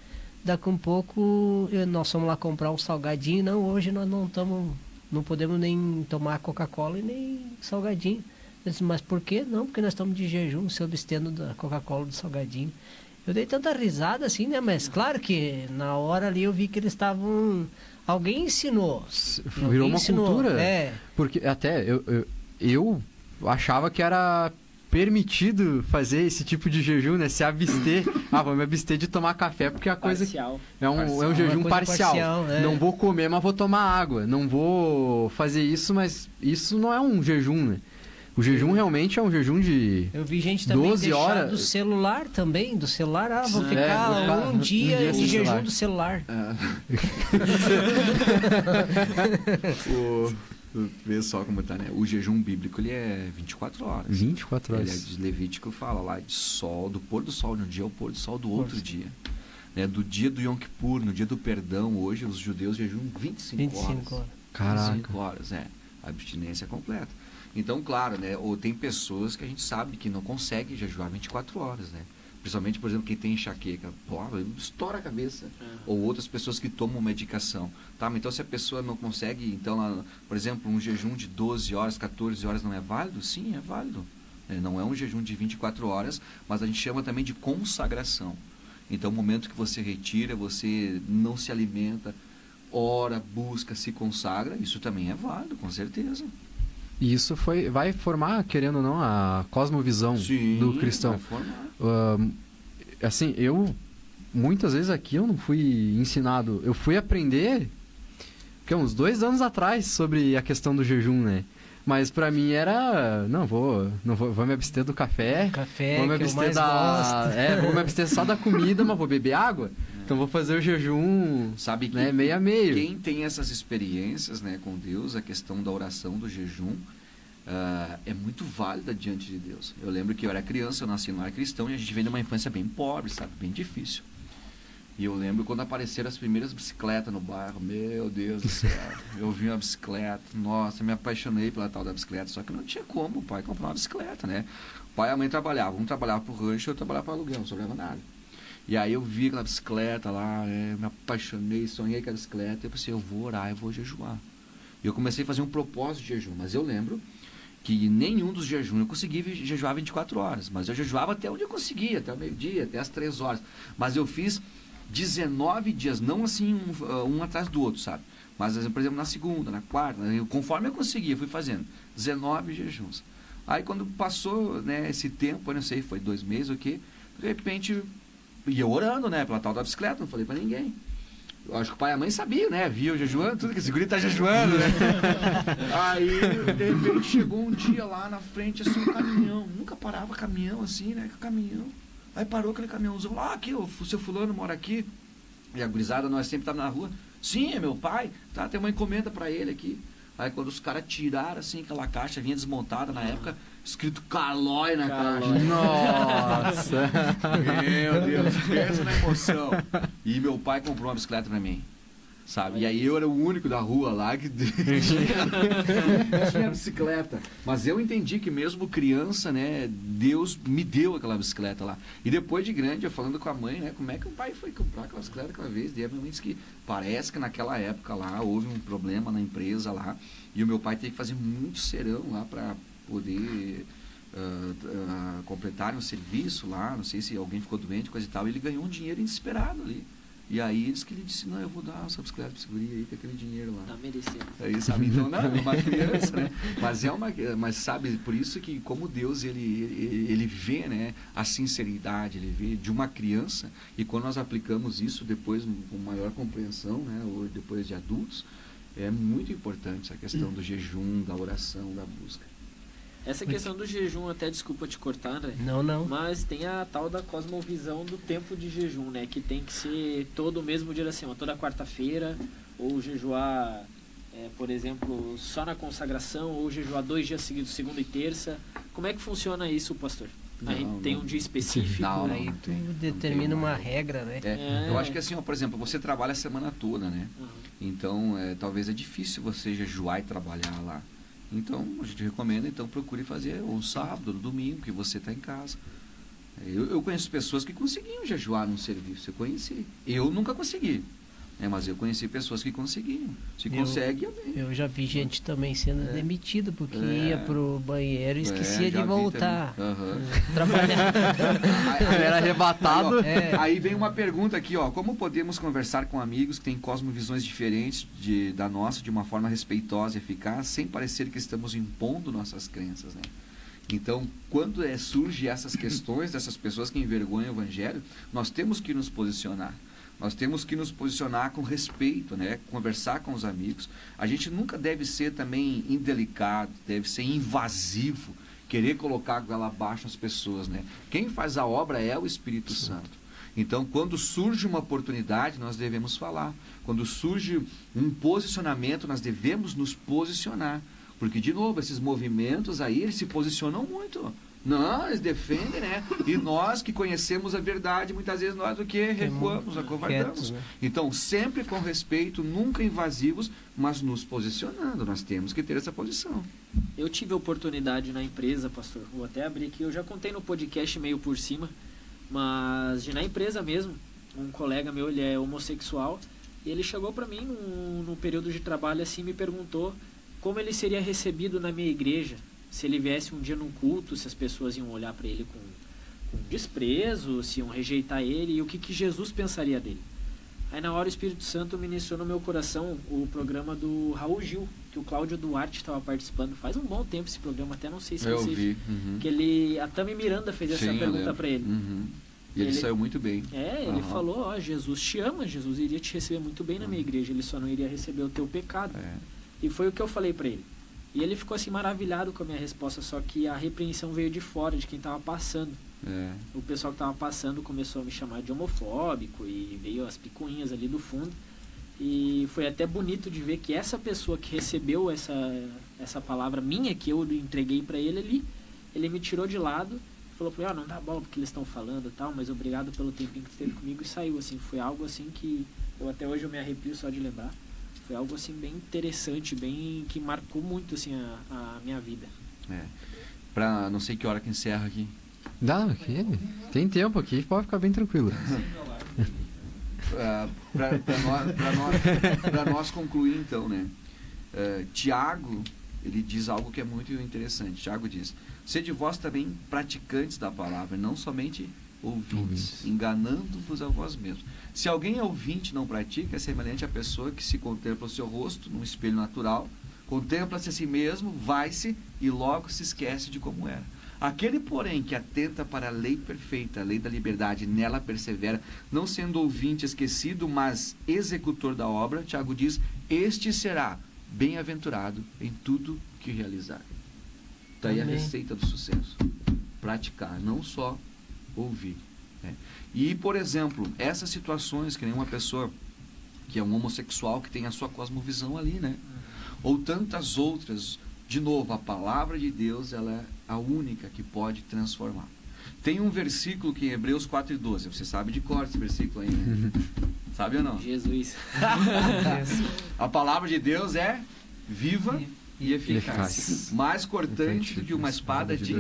Daqui um pouco nós fomos lá comprar um salgadinho. Não, hoje nós não podemos nem tomar Coca-Cola e nem salgadinho. Eu disse, mas por quê? Não, porque nós estamos de jejum, se abstendo da Coca-Cola, do salgadinho. Eu dei tanta risada assim, né? Mas claro que na hora ali eu vi que eles estavam... Alguém ensinou. Virou uma cultura. É. Porque até eu achava que era permitido fazer esse tipo de jejum, né? Se abster. Vou me abster de tomar café porque a coisa Parcial. é um jejum Uma coisa parcial. parcial, é. Não vou comer, mas vou tomar água. Não vou fazer isso, mas isso não é um jejum, né? O jejum realmente é um jejum de Eu vi gente também 12 deixar horas. do celular também, do celular. Vou Sim. ficar Vou ficar um dia sem de jejum celular. do celular. Vê só como tá, né? O jejum bíblico, ele é 24 horas. 24 Ele é horas. de Levítico, fala lá de sol, do pôr do sol no dia ao pôr do sol do outro dia. Né? Do dia do Yom Kippur, no dia do perdão, hoje os judeus jejuam 25 horas. 25 horas. Caraca. 25 horas, abstinência completa. Então, claro, né? Ou tem pessoas que a gente sabe que não consegue jejuar 24 horas, né? Principalmente, por exemplo, quem tem enxaqueca, estoura a cabeça. Ou outras pessoas que tomam medicação. Tá? Então, se a pessoa não consegue, então, por exemplo, um jejum de 12 horas, 14 horas não é válido? Sim, é válido. Não é um jejum de 24 horas, mas a gente chama também de consagração. Então, o momento que você retira, você não se alimenta, ora, busca, se consagra, isso também é válido, com certeza. E isso vai formar, querendo ou não, a cosmovisão do cristão. Vai formar. Assim, muitas vezes aqui eu não fui ensinado, eu fui aprender uns 2 anos atrás sobre a questão do jejum, né? Mas pra mim era, vou me abster do café, vou me que eu abster mais gosto. vou me abster só da comida, mas vou beber água. Então vou fazer o jejum, sabe que, né, meio a meio. Quem tem essas experiências, né, com Deus, a questão da oração, do jejum, é muito válida diante de Deus. Eu lembro que eu era criança, eu nasci no lar cristão e a gente veio de uma infância bem pobre, sabe, bem difícil. E eu lembro quando apareceram as primeiras bicicletas no bairro, meu Deus do céu, eu vi uma bicicleta, nossa, me apaixonei pela tal da bicicleta, só que não tinha como o pai comprar uma bicicleta, né? O pai e a mãe trabalhavam, um trabalhava pro rancho, outro trabalhava para aluguel, não sobrava nada. E aí eu vi aquela bicicleta lá, me apaixonei, sonhei com a bicicleta, e eu pensei, eu vou orar, eu vou jejuar. E eu comecei a fazer um propósito de jejum, mas eu lembro que nenhum dos jejuns eu consegui jejuar 24 horas, mas eu jejuava até onde eu conseguia, até o meio-dia, até as 3 horas. Mas eu fiz 19 dias, não assim um atrás do outro, sabe? Mas, por exemplo, na segunda, na quarta, conforme eu conseguia, fui fazendo 19 jejuns. Aí quando passou, né, esse tempo, eu não sei, foi 2 meses ou o quê, de repente, e eu orando, né, pela tal da bicicleta, não falei pra ninguém. Eu acho que o pai e a mãe sabiam, né? Viu jejuando, tudo que esse guri tá jejuando, né? Aí, de repente, chegou um dia lá na frente, assim, um caminhão. Nunca parava caminhão assim, né? Caminhão. Aí parou aquele caminhãozão lá, aqui, o seu fulano mora aqui. E a gurizada, nós sempre tava na rua. Sim, é meu pai. Tá, tem uma encomenda pra ele aqui. Aí quando os caras tiraram, assim, aquela caixa, vinha desmontada na época, escrito Calói na caixa. Nossa! Meu Deus, pensa na emoção. E meu pai comprou uma bicicleta pra mim, sabe? E aí eu era o único da rua lá que tinha bicicleta. Mas eu entendi que mesmo criança, né, Deus me deu aquela bicicleta lá. E depois de grande, eu falando com a mãe, né, como é que o pai foi comprar aquela bicicleta aquela vez? E a minha mãe disse que parece que naquela época lá houve um problema na empresa lá. E o meu pai teve que fazer muito serão lá pra poder completar um serviço lá, não sei se alguém ficou doente, coisa e tal, e ele ganhou um dinheiro desesperado ali. E aí ele disse, não, eu vou dar essa bicicleta pra segurir aí, com aquele dinheiro lá. Tá merecendo. Aí, sabe, então não, é uma criança, né? Mas sabe, por isso que como Deus, ele vê, né, a sinceridade, ele vê de uma criança, e quando nós aplicamos isso depois com maior compreensão, né, ou depois de adultos, é muito importante essa questão do jejum, da oração, da busca. Essa questão do jejum, até desculpa te cortar, André. Não. Mas tem a tal da cosmovisão do tempo de jejum, né? Que tem que ser todo o mesmo dia assim, ó, toda quarta-feira, ou jejuar, por exemplo, só na consagração, ou jejuar 2 dias seguidos, segunda e terça. Como é que funciona isso, pastor? Aí tem um dia específico. Não, Aí tu determina uma regra, né? Eu acho que assim, ó, por exemplo, você trabalha a semana toda, né? Uhum. Então, talvez é difícil você jejuar e trabalhar lá. Então, a gente recomenda, então, procure fazer ou sábado, ou domingo, que você está em casa. Eu conheço pessoas que conseguiam jejuar num serviço, eu conheci. Eu nunca consegui, mas eu conheci pessoas que conseguiam. Se consegue, amém. Eu já vi gente também sendo demitida porque ia pro banheiro e esquecia de voltar. Trabalhar. Era arrebatado. Aí vem uma pergunta aqui, ó. Como podemos conversar com amigos que têm cosmovisões diferentes da nossa de uma forma respeitosa e eficaz, sem parecer que estamos impondo nossas crenças, né? Então, quando surgem essas questões dessas pessoas que envergonham o evangelho, nós temos que nos posicionar. Nós temos que nos posicionar com respeito, né? Conversar com os amigos. A gente nunca deve ser também indelicado, deve ser invasivo, querer colocar goela abaixo as pessoas, né? Quem faz a obra é o Espírito Santo. Então, quando surge uma oportunidade, nós devemos falar. Quando surge um posicionamento, nós devemos nos posicionar. Porque, de novo, esses movimentos aí, eles se posicionam muito. Não, eles defendem, né? E nós que conhecemos a verdade, muitas vezes nós o que recuamos, acovardamos. Né? Então, sempre com respeito, nunca invasivos, mas nos posicionando. Nós temos que ter essa posição. Eu tive a oportunidade na empresa, pastor, vou até abrir aqui, eu já contei no podcast meio por cima, mas na empresa mesmo, um colega meu, ele é homossexual, e ele chegou para mim no período de trabalho assim, me perguntou como ele seria recebido na minha igreja. Se ele viesse um dia num culto, se as pessoas iam olhar para ele com desprezo, se iam rejeitar ele, e o que Jesus pensaria dele. Aí na hora o Espírito Santo ministrou no meu coração o programa do Raul Gil, que o Cláudio Duarte estava participando. Faz um bom tempo esse programa, até não sei se você vi. Que a Tami Miranda fez essa pergunta para ele. E ele saiu muito bem. Ele falou, Jesus te ama, Jesus iria te receber muito bem na minha igreja, ele só não iria receber o teu pecado. E foi o que eu falei para ele. E ele ficou assim maravilhado com a minha resposta, só que a repreensão veio de fora, de quem estava passando. O pessoal que estava passando começou a me chamar de homofóbico e veio as picuinhas ali do fundo. E foi até bonito de ver que essa pessoa que recebeu essa palavra minha, que eu entreguei para ele ali, ele me tirou de lado, falou para mim, não dá bola porque eles estão falando e tal, mas obrigado pelo tempinho que você teve comigo, e saiu assim. Foi algo assim que até hoje eu me arrepio só de lembrar. Foi algo assim bem interessante, bem que marcou muito assim a minha vida. Pra não sei que hora que encerra aqui. Dá, aqui. Tem tempo aqui, pode ficar bem tranquilo. Para nós concluir então, né? Tiago, ele diz algo que é muito interessante. Tiago diz: sede vós também praticantes da palavra, não somente ouvintes, enganando-vos a vós mesmos. Se alguém é ouvinte e não pratica, é semelhante à pessoa que se contempla o seu rosto num espelho natural, contempla-se a si mesmo, vai-se e logo se esquece de como era. Aquele, porém, que atenta para a lei perfeita, a lei da liberdade, nela persevera, não sendo ouvinte esquecido, mas executor da obra, Tiago diz, este será bem-aventurado em tudo que realizar. Daí a receita do sucesso. Praticar, não só ouvir. Né? E, por exemplo, essas situações que nem uma pessoa que é um homossexual que tem a sua cosmovisão ali, né? Ou tantas outras, de novo, a palavra de Deus, ela é a única que pode transformar. Tem um versículo que em Hebreus 4:12, você sabe de cor esse versículo aí, né? Sabe ou não? Jesus. A palavra de Deus é viva e eficaz, mais cortante do que uma espada de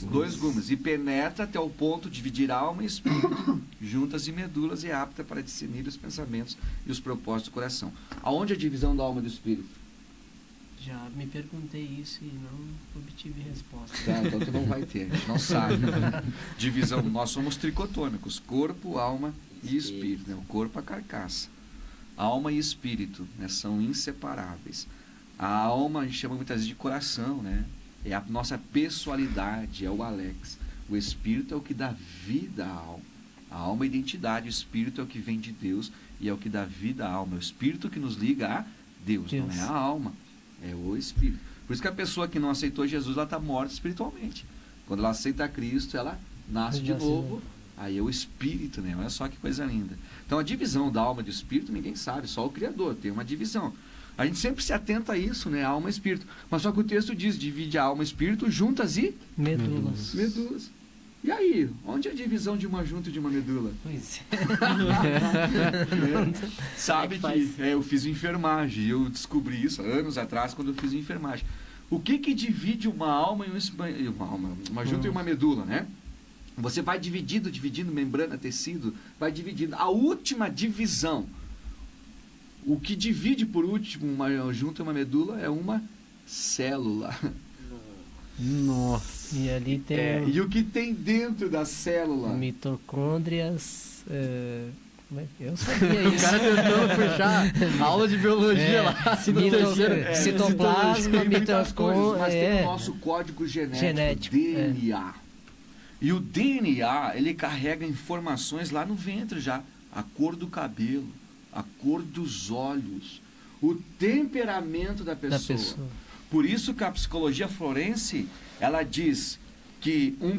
dois gumes, e penetra até o ponto de dividir alma e espírito, juntas e medulas, e é apta para discernir os pensamentos e os propósitos do coração. Aonde é a divisão da alma e do espírito? Já me perguntei isso e não obtive resposta. Tá, então tu não vai ter, a gente não sabe. Divisão, nós somos tricotômicos, corpo, alma e espírito, né? O corpo, a carcaça. Alma e espírito, né? São inseparáveis. A alma a gente chama muitas vezes de coração, né? É a nossa pessoalidade, é o Alex. O espírito é o que dá vida à alma. A alma é a identidade, o espírito é o que vem de Deus e é o que dá vida à alma. É o espírito que nos liga a Deus. Não é a alma, é o espírito. Por isso que a pessoa que não aceitou Jesus, ela está morta espiritualmente. Quando ela aceita Cristo, ela nasce de novo. Aí é o espírito, né? Olha só que coisa linda. Então a divisão da alma e do espírito ninguém sabe, só o Criador tem uma divisão. A gente sempre se atenta a isso, né? Alma e espírito. Mas só que o texto diz, divide a alma e espírito juntas e Medulas. medulas. E aí, onde é a divisão de uma junta e de uma medula? Pois Sabe que eu fiz enfermagem, e eu descobri isso anos atrás quando eu fiz enfermagem. O que divide uma alma e uma junta e uma medula, né? Você vai dividindo membrana, tecido, vai dividindo. A última divisão, o que divide por último uma junta e uma medula é uma célula. Nossa. E ali tem e o que tem dentro da célula? mitocôndrias. Eu sabia isso. O cara tentando puxar a aula de biologia lá. Assim, no terceiro. Citoplasma, tem muitas coisas, mas tem o mitocôndria. nosso código genético. DNA. E o DNA, ele carrega informações lá no ventre já. A cor do cabelo, a cor dos olhos, o temperamento da pessoa. Por isso que a psicologia forense, ela diz que um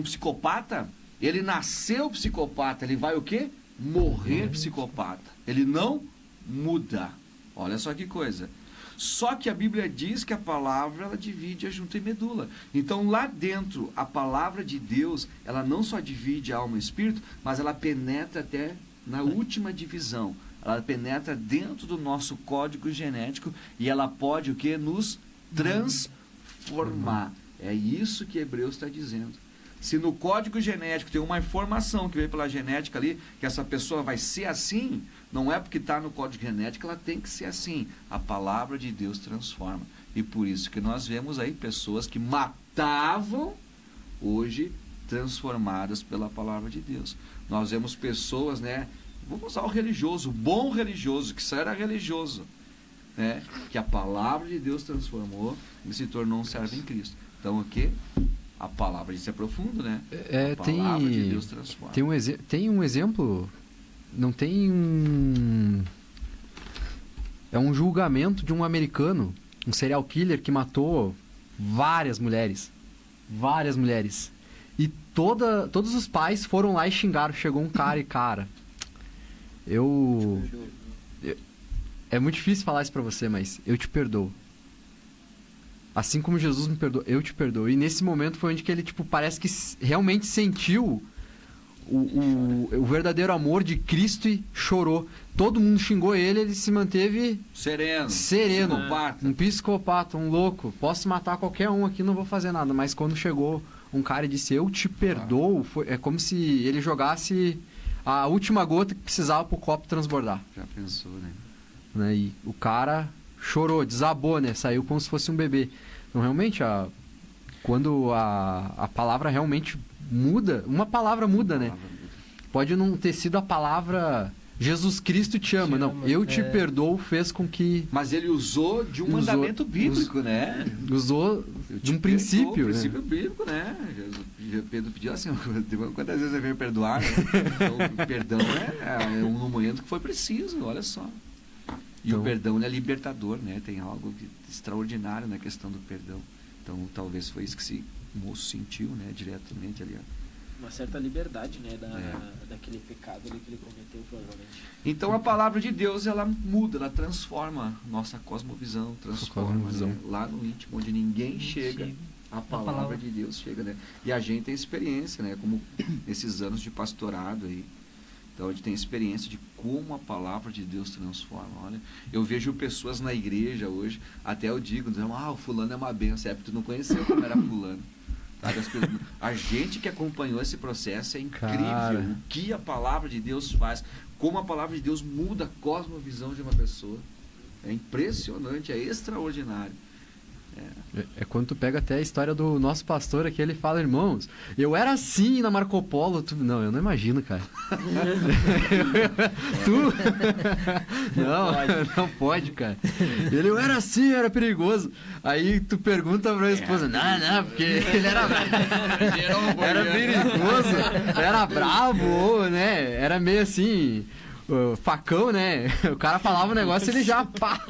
psicopata, ele nasceu psicopata, ele vai o quê? Morrer psicopata. Ele não muda. Olha só que coisa. Só que a Bíblia diz que a palavra, ela divide a junta e medula. Então lá dentro, a palavra de Deus, ela não só divide a alma e o espírito, mas ela penetra até na última divisão. Ela penetra dentro do nosso código genético e ela pode o quê? Nos transformar. É isso que Hebreus está dizendo. Se no código genético tem uma informação que veio pela genética ali, que essa pessoa vai ser assim, não é porque está no código genético, ela tem que ser assim. A palavra de Deus transforma. E por isso que nós vemos aí pessoas que matavam, hoje transformadas pela palavra de Deus. Nós vemos pessoas, né? Vamos usar o religioso, o bom religioso, que só era religioso, né? Que a palavra de Deus transformou e se tornou um servo em Cristo. Então o quê? A palavra, isso é profundo, né? A palavra de Deus transforma. Tem um exemplo, não tem um... É um julgamento de um americano, um serial killer que matou várias mulheres. Várias mulheres. E todos os pais foram lá e xingaram. Chegou um cara e, cara... É muito difícil falar isso pra você, mas eu te perdoo. Assim como Jesus me perdoou, eu te perdoo. E nesse momento foi onde que ele, tipo, parece que realmente sentiu o verdadeiro amor de Cristo e chorou. Todo mundo xingou ele se manteve sereno. Um psicopata, um louco. Posso matar qualquer um aqui, não vou fazer nada. Mas quando chegou um cara e disse, eu te perdoo, é como se ele jogasse a última gota que precisava pro copo transbordar. Já pensou, né? E o cara chorou, desabou, né? Saiu como se fosse um bebê. Então, realmente, quando a palavra realmente muda, uma palavra muda, né? Pode não ter sido a palavra Jesus Cristo te ama. Não, eu te perdoo, fez com que... Mas ele usou de um mandamento bíblico, né? Usou de um princípio, O princípio bíblico, né? Pedro pediu assim, quantas vezes eu venho perdoar, né? Então, o perdão é um momento que foi preciso, olha só. E então, o perdão ele é libertador, né? Tem algo extraordinário na questão do perdão. Então, talvez foi isso que o moço sentiu, né? Diretamente ali, ó. Uma certa liberdade, né, daquele pecado ali que ele cometeu, provavelmente. Então a palavra de Deus, ela muda, ela transforma nossa cosmovisão, né? Lá no íntimo, onde ninguém chega, a palavra de Deus chega, né? E a gente tem experiência, né, como esses anos de pastorado aí. Então a gente tem experiência de como a palavra de Deus transforma. Olha, eu vejo pessoas na igreja hoje, até eu digo, o fulano é uma benção, é porque tu não conheceu como era fulano. A gente que acompanhou esse processo é incrível. Cara, o que a palavra de Deus faz, como a palavra de Deus muda a cosmovisão de uma pessoa. É impressionante, é extraordinário. É quando tu pega até a história do nosso pastor aqui, ele fala, irmãos, eu era assim na Marco Polo. Não, eu não imagino, cara. Não pode, cara. Eu era assim, era perigoso. Aí tu pergunta pra esposa, não, porque ele era perigoso, era bravo, né? Era meio assim, facão, né? O cara falava um negócio e ele já pá.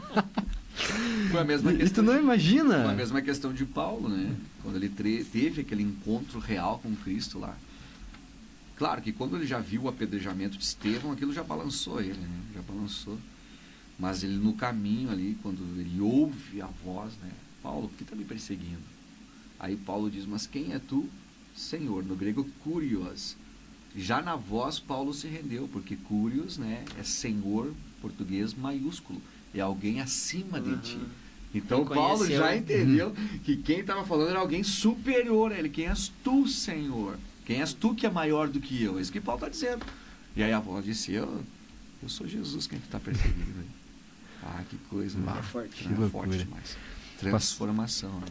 Foi a mesma questão. E tu não imagina? Foi a mesma questão de Paulo, né? Quando ele teve aquele encontro real com Cristo lá. Claro que quando ele já viu o apedrejamento de Estevão, aquilo já balançou ele, né? Já balançou. Mas ele no caminho ali, quando ele ouve a voz, né? Paulo, por que está me perseguindo? Aí Paulo diz, mas quem é tu, Senhor? No grego, kurios. Já na voz, Paulo se rendeu, porque kurios, né? É Senhor, português, maiúsculo. É alguém acima de ti. Então Paulo já entendeu que quem estava falando era alguém superior a ele. Quem és tu, Senhor? Quem és tu que é maior do que eu? É isso que Paulo está dizendo. E aí a voz disse, eu sou Jesus quem está perseguindo. Ah, que coisa. Forte. Que forte demais. Transformação. Né?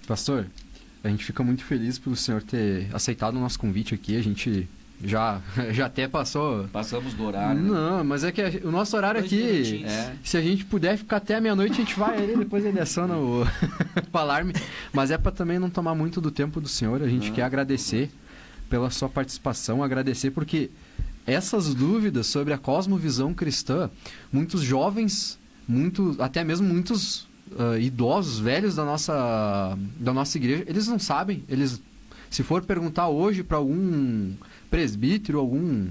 Pastor, a gente fica muito feliz pelo senhor ter aceitado o nosso convite aqui. A gente já até Passamos do horário. Não, mas é que o nosso horário aqui, se a gente puder ficar até a meia-noite, a gente vai ali, depois ele aciona o alarme. Mas é para também não tomar muito do tempo do senhor. A gente quer agradecer pela sua participação, agradecer porque essas dúvidas sobre a cosmovisão cristã, muitos jovens, até mesmo muitos idosos, velhos da nossa igreja, eles não sabem. Se for perguntar hoje para algum presbítero, algum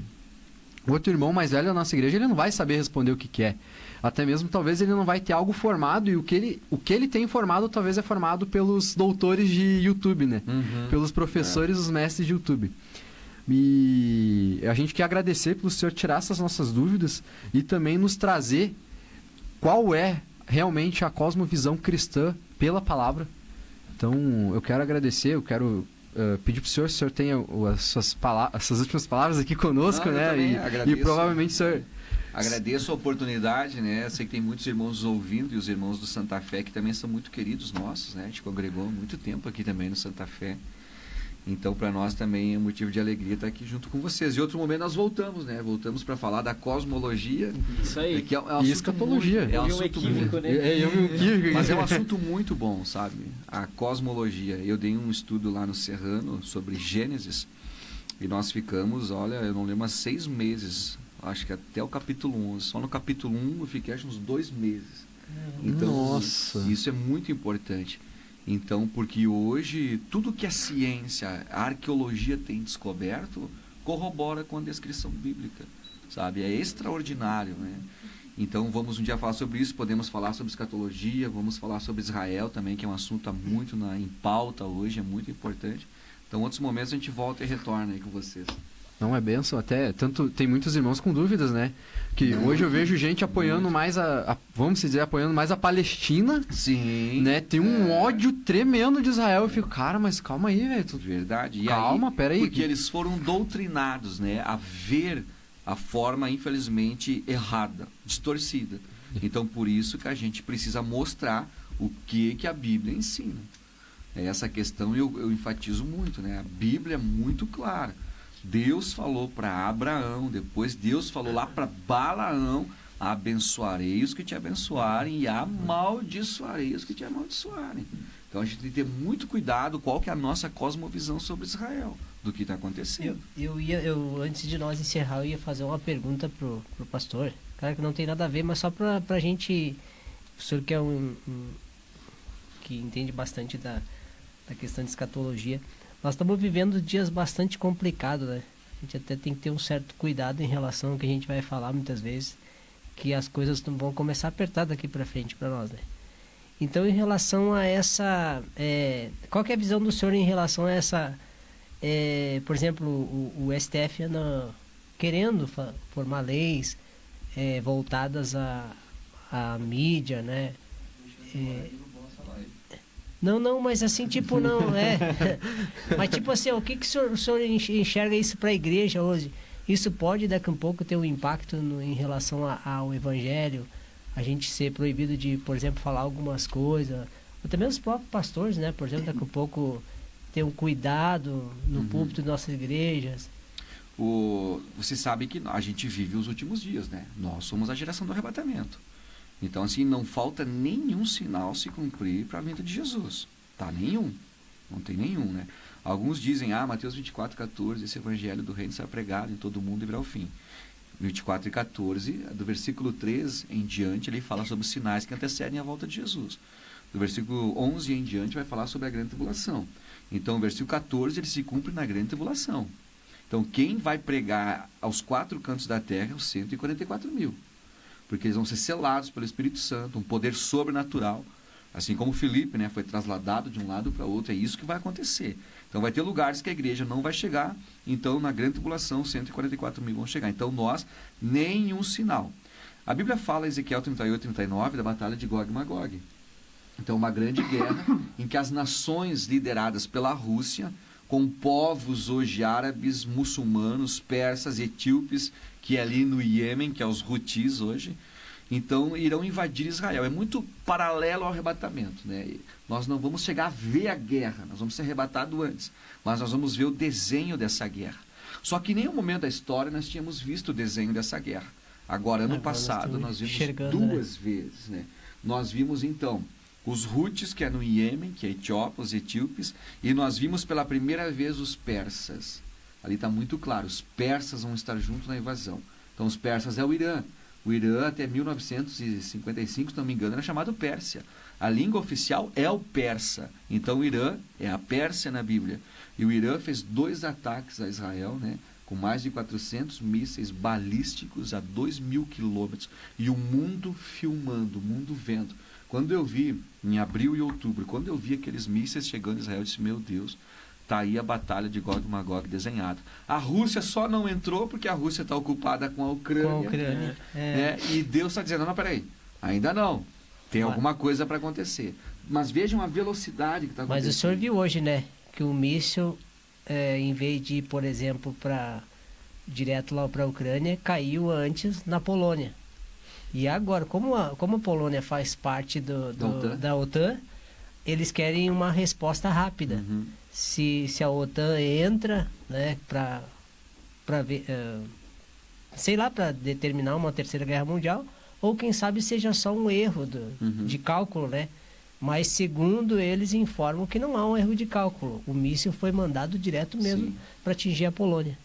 outro irmão mais velho da nossa igreja, ele não vai saber responder o que é. Até mesmo, talvez, ele não vai ter algo formado, e o que ele tem formado, talvez é formado pelos doutores de YouTube, né? Pelos professores, os mestres de YouTube. E a gente quer agradecer pelo senhor tirar essas nossas dúvidas e também nos trazer qual é realmente a cosmovisão cristã pela palavra. Então, eu quero agradecer, eu quero pedir para o senhor tenha essas últimas palavras aqui conosco, né? E provavelmente o senhor... Agradeço a oportunidade, né? Sei que tem muitos irmãos ouvindo, e os irmãos do Santa Fé, que também são muito queridos nossos, né? A gente congregou há muito tempo aqui também no Santa Fé. Então, para nós também é um motivo de alegria estar aqui junto com vocês. Em outro momento nós voltamos, né? Voltamos para falar da cosmologia. Isso aí. Que é um assunto escatologia. É um assunto equívoco, né? Mas é um assunto muito bom, sabe? A cosmologia. Eu dei um estudo lá no Serrano sobre Gênesis e nós ficamos, olha, eu não lembro, 6 meses. Acho que até o capítulo 11. Só no capítulo 1 eu fiquei acho uns 2 meses. Então, nossa, isso é muito importante. Então, porque hoje, tudo que a ciência, a arqueologia tem descoberto, corrobora com a descrição bíblica, sabe? É extraordinário, né? Então, vamos um dia falar sobre isso, podemos falar sobre escatologia, vamos falar sobre Israel também, que é um assunto muito em pauta hoje, é muito importante. Então, outros momentos a gente volta e retorna aí com vocês. Não é benção, até tanto tem muitos irmãos com dúvidas, né? Que hoje eu vejo gente apoiando mais vamos dizer, apoiando mais a Palestina. Sim. Né? Tem um ódio tremendo de Israel. Eu fico, cara, mas calma aí, velho. Verdade. E calma, peraí. Porque eles foram doutrinados, né? A ver a forma, infelizmente, errada, distorcida. Então, por isso que a gente precisa mostrar o que a Bíblia ensina. Essa questão eu enfatizo muito, né? A Bíblia é muito clara. Deus falou para Abraão, depois Deus falou lá para Balaão, abençoarei os que te abençoarem e amaldiçoarei os que te amaldiçoarem. Então a gente tem que ter muito cuidado qual que é a nossa cosmovisão sobre Israel, do que está acontecendo. Eu antes de nós encerrar, eu ia fazer uma pergunta pro pastor. Cara, que não tem nada a ver, mas só pra gente... O senhor que é que entende bastante da questão de escatologia. Nós estamos vivendo dias bastante complicados, né? A gente até tem que ter um certo cuidado em relação ao que a gente vai falar muitas vezes, que as coisas vão começar a apertar daqui para frente para nós, né? Então, em relação a essa... qual que é a visão do senhor em relação a essa... por exemplo, o STF anda querendo formar leis voltadas à mídia, né? Não, mas assim, tipo, não, mas tipo assim, o que o senhor enxerga isso para a igreja hoje? Isso pode, daqui a um pouco, ter um impacto em relação ao evangelho? A gente ser proibido de, por exemplo, falar algumas coisas? Ou também os próprios pastores, né? Por exemplo, daqui a um pouco, ter um cuidado no púlpito de nossas igrejas. Você sabe que a gente vive os últimos dias, né? Nós somos a geração do arrebatamento. Então, assim, não falta nenhum sinal se cumprir para a vinda de Jesus. Tá? Nenhum. Não tem nenhum, né? Alguns dizem, Mateus 24:14, esse evangelho do reino será pregado em todo mundo e virá o fim. 24:14, do versículo 3 em diante, ele fala sobre os sinais que antecedem a volta de Jesus. Do versículo 11 em diante, vai falar sobre a grande tribulação. Então, o versículo 14, ele se cumpre na grande tribulação. Então, quem vai pregar aos 4 cantos da terra é os 144 mil. Porque eles vão ser selados pelo Espírito Santo, um poder sobrenatural. Assim como Filipe, né, foi trasladado de um lado para o outro, é isso que vai acontecer. Então vai ter lugares que a igreja não vai chegar, então na grande tribulação 144 mil vão chegar. Então nós, nenhum sinal. A Bíblia fala, Ezequiel 38, 39, da batalha de Gog e Magog. Então uma grande guerra em que as nações lideradas pela Rússia, com povos hoje árabes, muçulmanos, persas, etíopes, que é ali no Iêmen, que é os Houthis hoje, então irão invadir Israel. É muito paralelo ao arrebatamento, né? Nós não vamos chegar a ver a guerra, nós vamos ser arrebatados antes, mas nós vamos ver o desenho dessa guerra. Só que em nenhum momento da história nós tínhamos visto o desenho dessa guerra. Agora, ano passado, nós vimos duas vezes, né? Nós vimos, então, os Houthis, que é no Iêmen, que é Etiópia, os etíopes, e nós vimos pela primeira vez os persas. Ali está muito claro, os persas vão estar juntos na invasão. Então, os persas é o Irã. O Irã, até 1955, se não me engano, era chamado Pérsia. A língua oficial é o persa. Então, o Irã é a Pérsia na Bíblia. E o Irã fez 2 ataques a Israel, né, com mais de 400 mísseis balísticos a 2.000 quilômetros. E o mundo filmando, o mundo vendo. Quando eu vi, em abril e outubro, quando eu vi aqueles mísseis chegando a Israel, eu disse, meu Deus, está aí a batalha de Gog e Magog desenhada. A Rússia só não entrou porque a Rússia está ocupada com a Ucrânia. Com a Ucrânia. E Deus está dizendo, não, peraí, ainda não. Tem alguma coisa para acontecer. Mas vejam a velocidade que está acontecendo. Mas o senhor viu hoje, né, que o míssil, em vez de ir, por exemplo, direto lá para a Ucrânia, caiu antes na Polônia. E agora, como a Polônia faz parte da OTAN, eles querem uma resposta rápida. Se a OTAN entra, né, para ver, sei lá, para determinar uma terceira guerra mundial, ou quem sabe seja só um erro de cálculo, né? Mas segundo eles informam que não há um erro de cálculo. O míssil foi mandado direto mesmo para atingir a Polônia.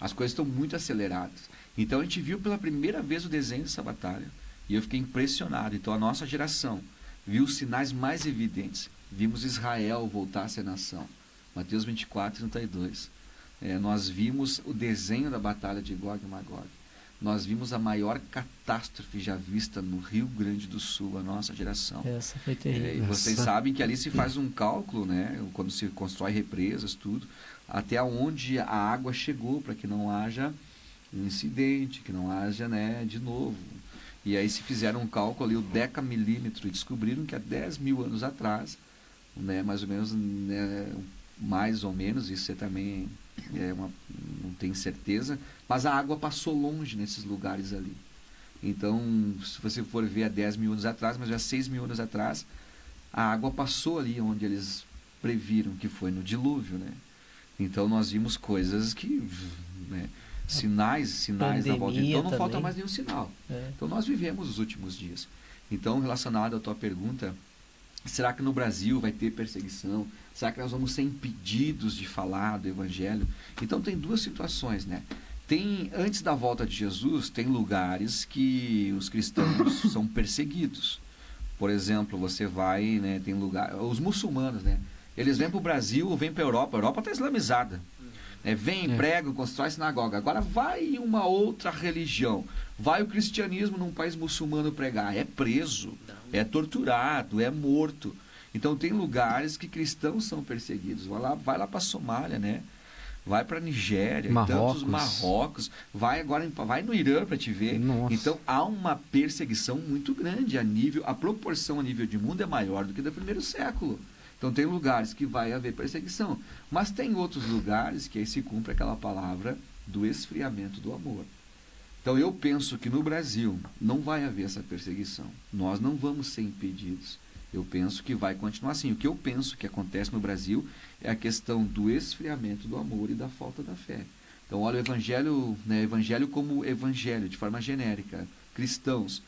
As coisas estão muito aceleradas. Então a gente viu pela primeira vez o desenho dessa batalha e eu fiquei impressionado. Então a nossa geração viu os sinais mais evidentes. Vimos Israel voltar a ser nação. Mateus 24, 32. Nós vimos o desenho da batalha de Gog e Magog. Nós vimos a maior catástrofe já vista no Rio Grande do Sul, a nossa geração. Essa foi terrível. E vocês sabem que ali se faz um cálculo, né, quando se constrói represas, tudo, até onde a água chegou, para que não haja um incidente, que não haja, né, de novo. E aí se fizeram um cálculo ali, o decamilímetro, e descobriram que há 10 mil anos atrás, né, mais ou menos, né, isso também não tem certeza, mas a água passou longe nesses lugares ali. Então, se você for ver há 10 mil anos atrás, mas já 6 mil anos atrás, a água passou ali onde eles previram, que foi no dilúvio, né? Então, nós vimos coisas que, né, sinais na volta. Então, não falta mais nenhum sinal. Então, nós vivemos os últimos dias. Então, relacionado à tua pergunta, Será que no Brasil vai ter perseguição? Será que nós vamos ser impedidos de falar do Evangelho? Então tem duas situações, né? Antes da volta de Jesus, tem lugares que os cristãos são perseguidos. Por exemplo, você vai, né, tem lugar, os muçulmanos, né? Eles vêm para o Brasil, vêm para a Europa. A Europa está islamizada. Vem, pregam, constrói sinagoga. Agora vai uma outra religião. Vai o cristianismo num país muçulmano pregar. É preso, é torturado, é morto. Então tem lugares que cristãos são perseguidos. Vai lá para a Somália, né? Vai para a Nigéria, Marrocos. Vai no Irã para te ver. Nossa. Então há uma perseguição muito grande a proporção a nível de mundo é maior do que do primeiro século. Então tem lugares que vai haver perseguição, mas tem outros lugares que aí se cumpre aquela palavra do esfriamento do amor. Então eu penso que no Brasil não vai haver essa perseguição. Nós não vamos ser impedidos. Eu penso que vai continuar assim. O que eu penso que acontece no Brasil é a questão do esfriamento do amor e da falta da fé. Então olha o evangelho, né, evangelho como evangelho, de forma genérica, cristãos.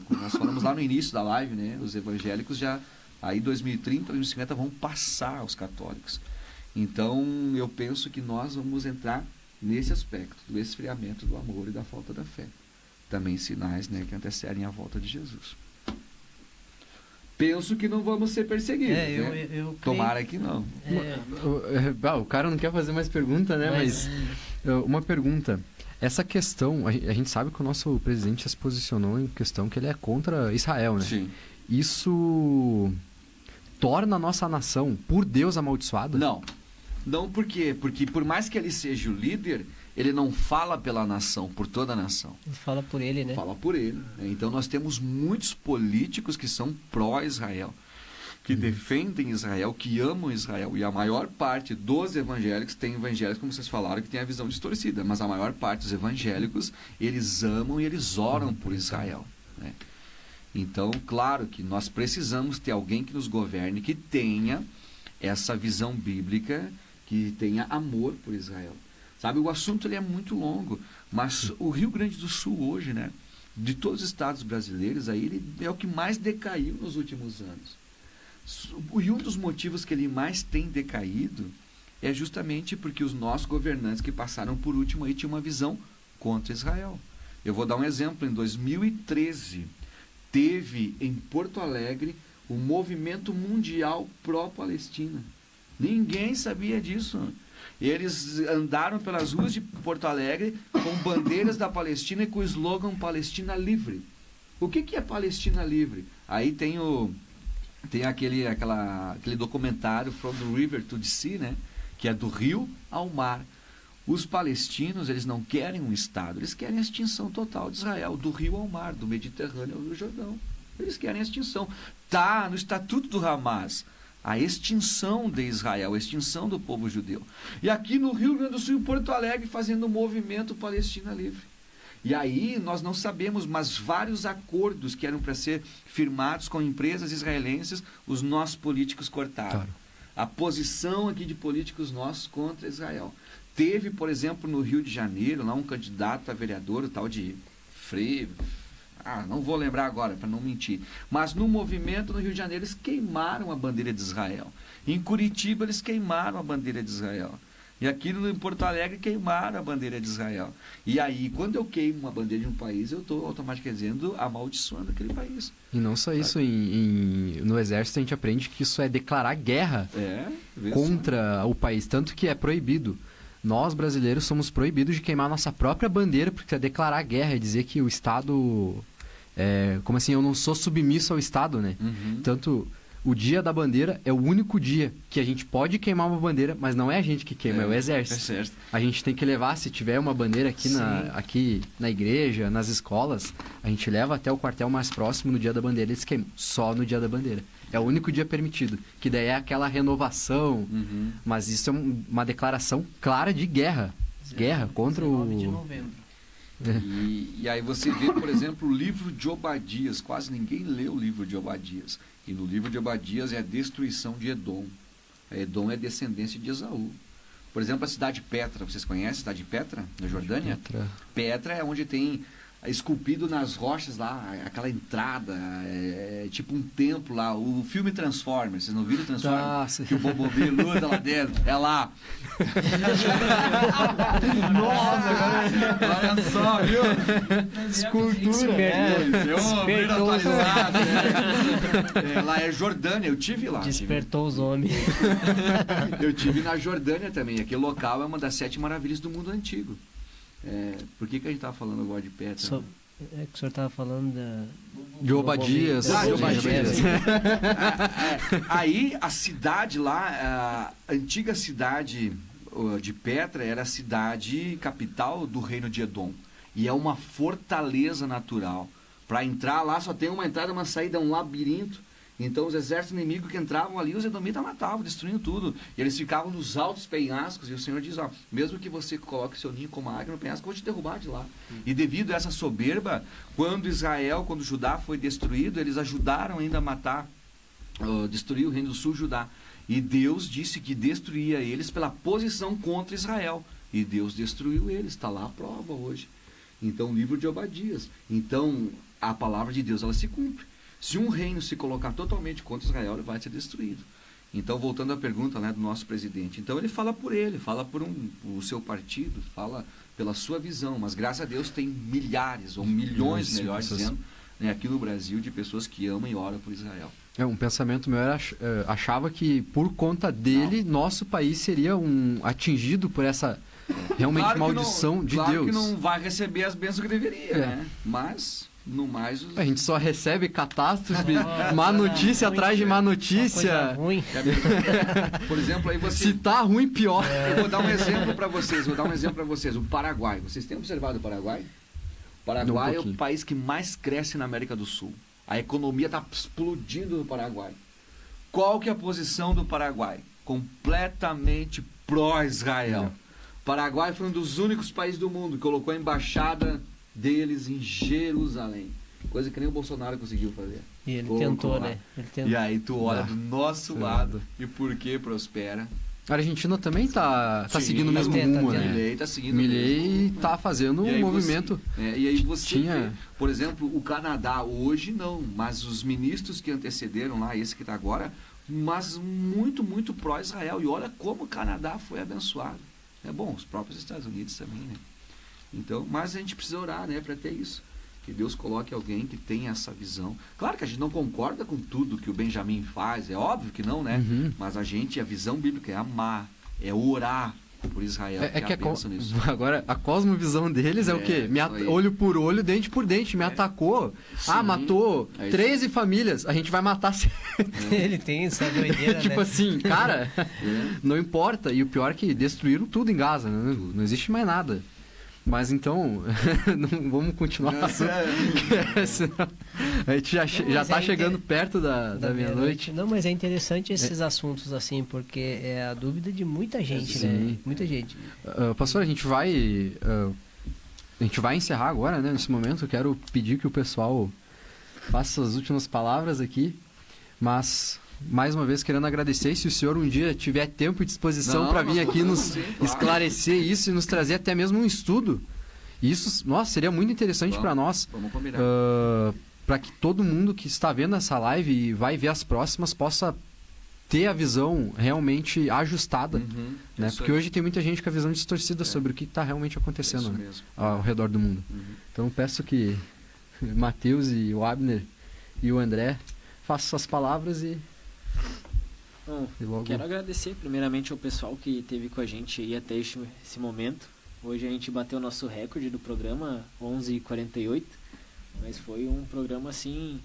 Nós falamos lá no início da live, né, os evangélicos já, aí 2030, 2050 vão passar os católicos. Então eu penso que nós vamos entrar nesse aspecto do esfriamento do amor e da falta da fé. Também sinais, né, que antecedem a volta de Jesus. Penso que não vamos ser perseguidos, né? Eu Tomara que não. O cara não quer fazer mais pergunta, né? Mas uma pergunta. Essa questão, a gente sabe que o nosso presidente já se posicionou em questão que ele é contra Israel, né? Sim. Isso torna a nossa nação, por Deus, amaldiçoada? Não. Não por quê? Porque por mais que ele seja o líder, ele não fala pela nação, por toda a nação. Ele fala por ele, né? Fala por ele. Então nós temos muitos políticos que são pró-Israel, que defendem Israel, que amam Israel. E a maior parte dos evangélicos, tem evangélicos, como vocês falaram, que tem a visão distorcida, mas a maior parte dos evangélicos, eles amam e eles oram por Israel, né? Então, claro que nós precisamos ter alguém que nos governe, que tenha essa visão bíblica, que tenha amor por Israel. Sabe, o assunto ele é muito longo, mas o Rio Grande do Sul hoje, né, de todos os estados brasileiros, aí ele é o que mais decaiu nos últimos anos. E um dos motivos que ele mais tem decaído é justamente porque os nossos governantes que passaram por último aí tinham uma visão contra Israel. Eu vou dar um exemplo. Em 2013, teve em Porto Alegre o movimento mundial pró-Palestina. Ninguém sabia disso. Eles andaram pelas ruas de Porto Alegre com bandeiras da Palestina e com o slogan Palestina Livre. O que é Palestina Livre? Aí tem aquele documentário From the River to the Sea, né? Que é do rio ao mar. Os palestinos, eles não querem um Estado, eles querem a extinção total de Israel, do rio ao mar, do Mediterrâneo ao Rio Jordão. Eles querem a extinção. Está no Estatuto do Hamas a extinção de Israel, a extinção do povo judeu. E aqui no Rio Grande do Sul, em Porto Alegre, fazendo o movimento Palestina Livre. E aí nós não sabemos, mas vários acordos que eram para ser firmados com empresas israelenses, os nossos políticos cortaram. Claro. A posição aqui de políticos nossos contra Israel. Teve, por exemplo, no Rio de Janeiro, lá um candidato a vereador, o tal de não vou lembrar agora, para não mentir. Mas no movimento no Rio de Janeiro, eles queimaram a bandeira de Israel. Em Curitiba, eles queimaram a bandeira de Israel. E aqui em Porto Alegre, queimaram a bandeira de Israel. E aí, quando eu queimo uma bandeira de um país, eu estou automaticamente dizendo, amaldiçoando aquele país. E não só isso, no Exército a gente aprende que isso é declarar guerra contra o país, tanto que é proibido. Nós, brasileiros, somos proibidos de queimar nossa própria bandeira, porque é declarar guerra, é dizer que o Estado... como assim, eu não sou submisso ao Estado, né? Uhum. Tanto, o dia da bandeira é o único dia que a gente pode queimar uma bandeira, mas não é a gente que queima, é o Exército. É certo. A gente tem que levar, se tiver uma bandeira aqui na igreja, nas escolas, a gente leva até o quartel mais próximo no dia da bandeira, eles queimam, só no dia da bandeira. É o único dia permitido, que daí é aquela renovação, mas isso é uma declaração clara de guerra. Guerra contra 19 de novembro. E aí você vê, por exemplo, o livro de Obadias. Quase ninguém lê o livro de Obadias. E no livro de Obadias é a destruição de Edom. Edom é descendência de Esaú. Por exemplo, a cidade de Petra. Vocês conhecem a cidade de Petra, na Jordânia? Petra é onde tem esculpido nas rochas lá, aquela entrada, tipo um templo lá, o filme Transformers, vocês não viram Transformers? Que o Bumblebee luta lá dentro, é lá. Nossa, Olha só, viu? Escultura. Despertou os lá é Jordânia, eu tive lá. Despertou os homens. Eu tive na Jordânia também, aquele local é uma das 7 maravilhas do mundo antigo. Por que a gente estava falando agora de Petra? É que o senhor estava falando de Obadias. De Obadias. Aí a cidade lá, a antiga cidade de Petra era a cidade capital do reino de Edom. E é uma fortaleza natural. Para entrar lá só tem uma entrada, uma saída, um labirinto. Então os exércitos inimigos que entravam ali, os edomitas matavam, destruindo tudo. E eles ficavam nos altos penhascos, e o Senhor diz, mesmo que você coloque seu ninho como águia no penhasco, eu vou te derrubar de lá. E devido a essa soberba, quando Judá foi destruído, eles ajudaram ainda a matar, destruir o reino do sul, Judá. E Deus disse que destruía eles pela posição contra Israel. E Deus destruiu eles, está lá a prova hoje. Então, o livro de Obadias. Então, a palavra de Deus, ela se cumpre. Se um reino se colocar totalmente contra Israel, ele vai ser destruído. Então, voltando à pergunta, né, do nosso presidente. Então, ele fala por ele, fala por o seu partido, fala pela sua visão. Mas, graças a Deus, tem milhares, ou milhões, melhor dizendo, né, aqui no Brasil, de pessoas que amam e oram por Israel. Um pensamento meu era, achava que, por conta dele, nosso país seria atingido por essa realmente maldição de Deus. Claro que não vai receber as bênçãos que deveria, né? Mas... No mais, a gente só recebe catástrofe, má notícia atrás de má notícia. Ruim. Por exemplo, aí você... Se tá ruim, pior. Eu vou dar um exemplo para vocês. O Paraguai. Vocês têm observado o Paraguai? O Paraguai é o país que mais cresce na América do Sul. A economia está explodindo no Paraguai. Qual que é a posição do Paraguai? Completamente pró-Israel. O Paraguai foi um dos únicos países do mundo que colocou a embaixada deles em Jerusalém. Coisa que nem o Bolsonaro conseguiu fazer. E ele tentou, né? E aí tu olha do nosso lado e por que prospera. A Argentina também tá seguindo o mesmo rumo, né? Milei tá seguindo Milei tá fazendo um movimento. E aí você vê, por exemplo, o Canadá hoje não, mas os ministros que antecederam lá, esse que está agora, mas muito, muito pró-Israel. E olha como o Canadá foi abençoado. É bom, os próprios Estados Unidos também, né? Então, mas a gente precisa orar, né, para ter isso. Que Deus coloque alguém que tenha essa visão. Claro que a gente não concorda com tudo que o Benjamin faz, é óbvio que não, né? Mas a visão bíblica é amar, é orar por Israel. Agora, a cosmovisão deles é o quê? Olho por olho, dente por dente. Me atacou. Sim, matou 13 famílias. A gente vai matar... Ele tem essa doideira, tipo assim, cara, não importa. E o pior é que destruíram tudo em Gaza, né? Não existe mais nada. Mas então, não vamos continuar. A gente já está chegando perto da meia-noite. Não, mas é interessante esses assuntos assim, porque é a dúvida de muita gente, né? Muita gente. Pastor, a gente vai encerrar agora, né? Nesse momento, eu quero pedir que o pessoal faça as últimas palavras aqui, mas... Mais uma vez, querendo agradecer, e se o senhor um dia tiver tempo e disposição para vir aqui nos esclarecer isso e nos trazer até mesmo um estudo, isso, nossa, seria muito interessante para nós, para que todo mundo que está vendo essa live e vai ver as próximas possa ter a visão realmente ajustada, né? Porque hoje tem muita gente com a visão distorcida sobre o que está realmente acontecendo, né? Ao redor do mundo. Então, peço que Mateus e o Abner e o André façam suas palavras e... Bom, quero agradecer primeiramente ao pessoal que esteve com a gente aí até esse momento. Hoje a gente bateu o nosso recorde do programa, 11h48, mas foi um programa assim...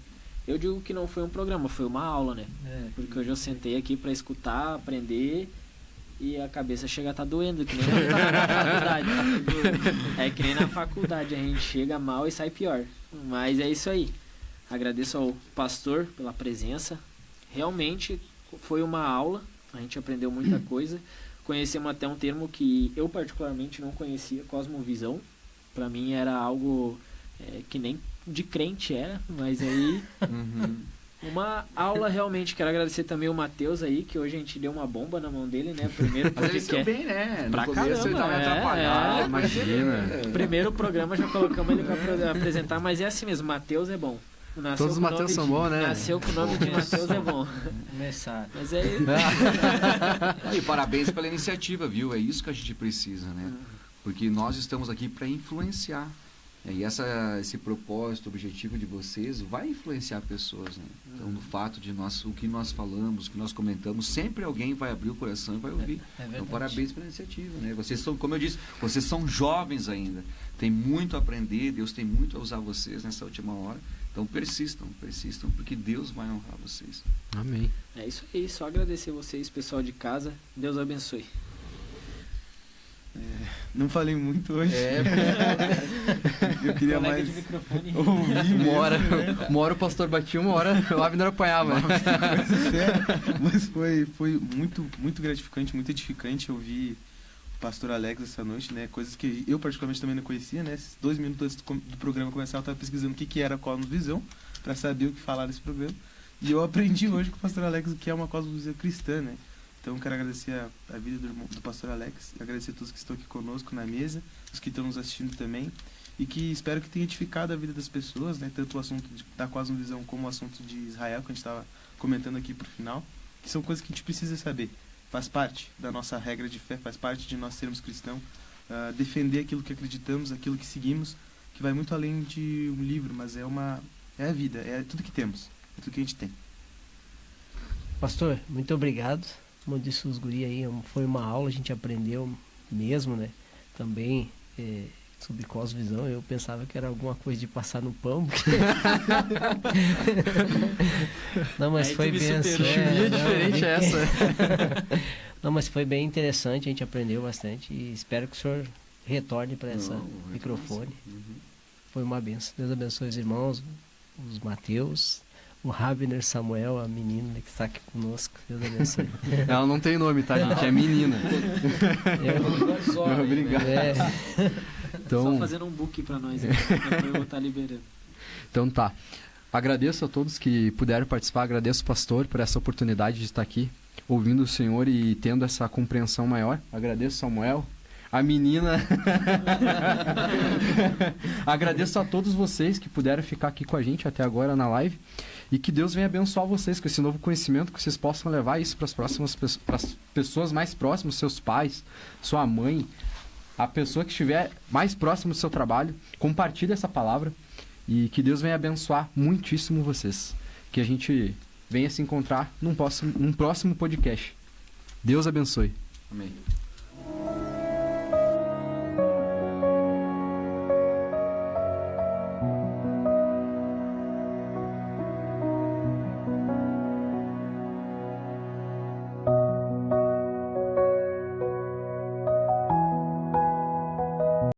Eu digo que não foi um programa, foi uma aula, né? Porque hoje eu sentei aqui para escutar, aprender e a cabeça chega a estar doendo, que nem na faculdade. É que nem na faculdade, a gente chega mal e sai pior. Mas é isso aí. Agradeço ao pastor pela presença. Realmente foi uma aula, a gente aprendeu muita coisa. Conhecemos até um termo que eu particularmente não conhecia, cosmovisão. Para mim era algo que nem de crente era, mas aí Uma aula realmente. Quero agradecer também o Matheus aí, que hoje a gente deu uma bomba na mão dele, né? Primeiro Mas ele saiu podcast. bem, né? Pra No começo ele tava caramba, atrapalhado. imagina. Primeiro programa já colocamos ele pra apresentar, mas é assim mesmo, Matheus é bom. Nasceu Todos os com o Mateus nome são de- bons, né? Nasceu com o nome de Matheus é bom. Começar. Mas é. E parabéns pela iniciativa, viu? É isso que a gente precisa, né? Porque nós estamos aqui para influenciar. E esse propósito, objetivo de vocês vai influenciar pessoas, né? Então, no fato de o que nós falamos, o que nós comentamos, sempre alguém vai abrir o coração e vai ouvir. Então, parabéns pela iniciativa, né? Vocês são, como eu disse, vocês são jovens ainda. Tem muito a aprender, Deus tem muito a usar vocês nessa última hora. Então, persistam, porque Deus vai honrar vocês. Amém. É isso aí, só agradecer vocês, pessoal de casa. Deus abençoe. Não falei muito hoje. Eu queria Colega mais de microfone. ouvir mesmo, Uma hora o pastor batia, uma hora o Abner apanhava. Mas foi muito, muito gratificante, muito edificante ouvir o pastor Alex essa noite, né? Coisas que eu particularmente também não conhecia, né? Esses 2 minutos antes do programa começar, eu estava pesquisando o que era a Cosmovisão, para saber o que falar desse programa. E eu aprendi hoje com o pastor Alex o que é uma cosmovisão cristã, né? Então, quero agradecer a vida do pastor Alex, agradecer a todos que estão aqui conosco na mesa, os que estão nos assistindo também, e que espero que tenha edificado a vida das pessoas, né? Tanto o assunto da Cosmovisão como o assunto de Israel, que a gente estava comentando aqui pro final, que são coisas que a gente precisa saber. Faz parte da nossa regra de fé, faz parte de nós sermos cristãos, defender aquilo que acreditamos, aquilo que seguimos, que vai muito além de um livro, mas é a vida, é tudo que temos, é tudo que a gente tem. Pastor, muito obrigado. Como disse os guri aí, foi uma aula, a gente aprendeu mesmo, né? Também sobre cosmovisão, eu pensava que era alguma coisa de passar no pão. Não, mas Aí foi tu me bem superou. assim. Chimia diferente é essa. Não, mas foi bem interessante, a gente aprendeu bastante e espero que o senhor retorne para esse Não, microfone. Uhum. Foi uma benção. Deus abençoe os irmãos, os Mateus, o Abner Samuel, a menina que está aqui conosco. Deus abençoe. Ela não tem nome, tá, gente? É menina. Obrigado. É, Então, Só fazendo um book pra nós, então, eu vou estar liberando. Então tá. Agradeço a todos que puderam participar, agradeço o pastor por essa oportunidade de estar aqui, ouvindo o Senhor e tendo essa compreensão maior. Agradeço Samuel, a menina. Agradeço a todos vocês que puderam ficar aqui com a gente até agora na live. E que Deus venha abençoar vocês com esse novo conhecimento, que vocês possam levar isso para as pessoas mais próximas, seus pais, sua mãe, a pessoa que estiver mais próximo do seu trabalho. Compartilhe essa palavra e que Deus venha abençoar muitíssimo vocês. Que a gente venha se encontrar num próximo podcast. Deus abençoe. Amém.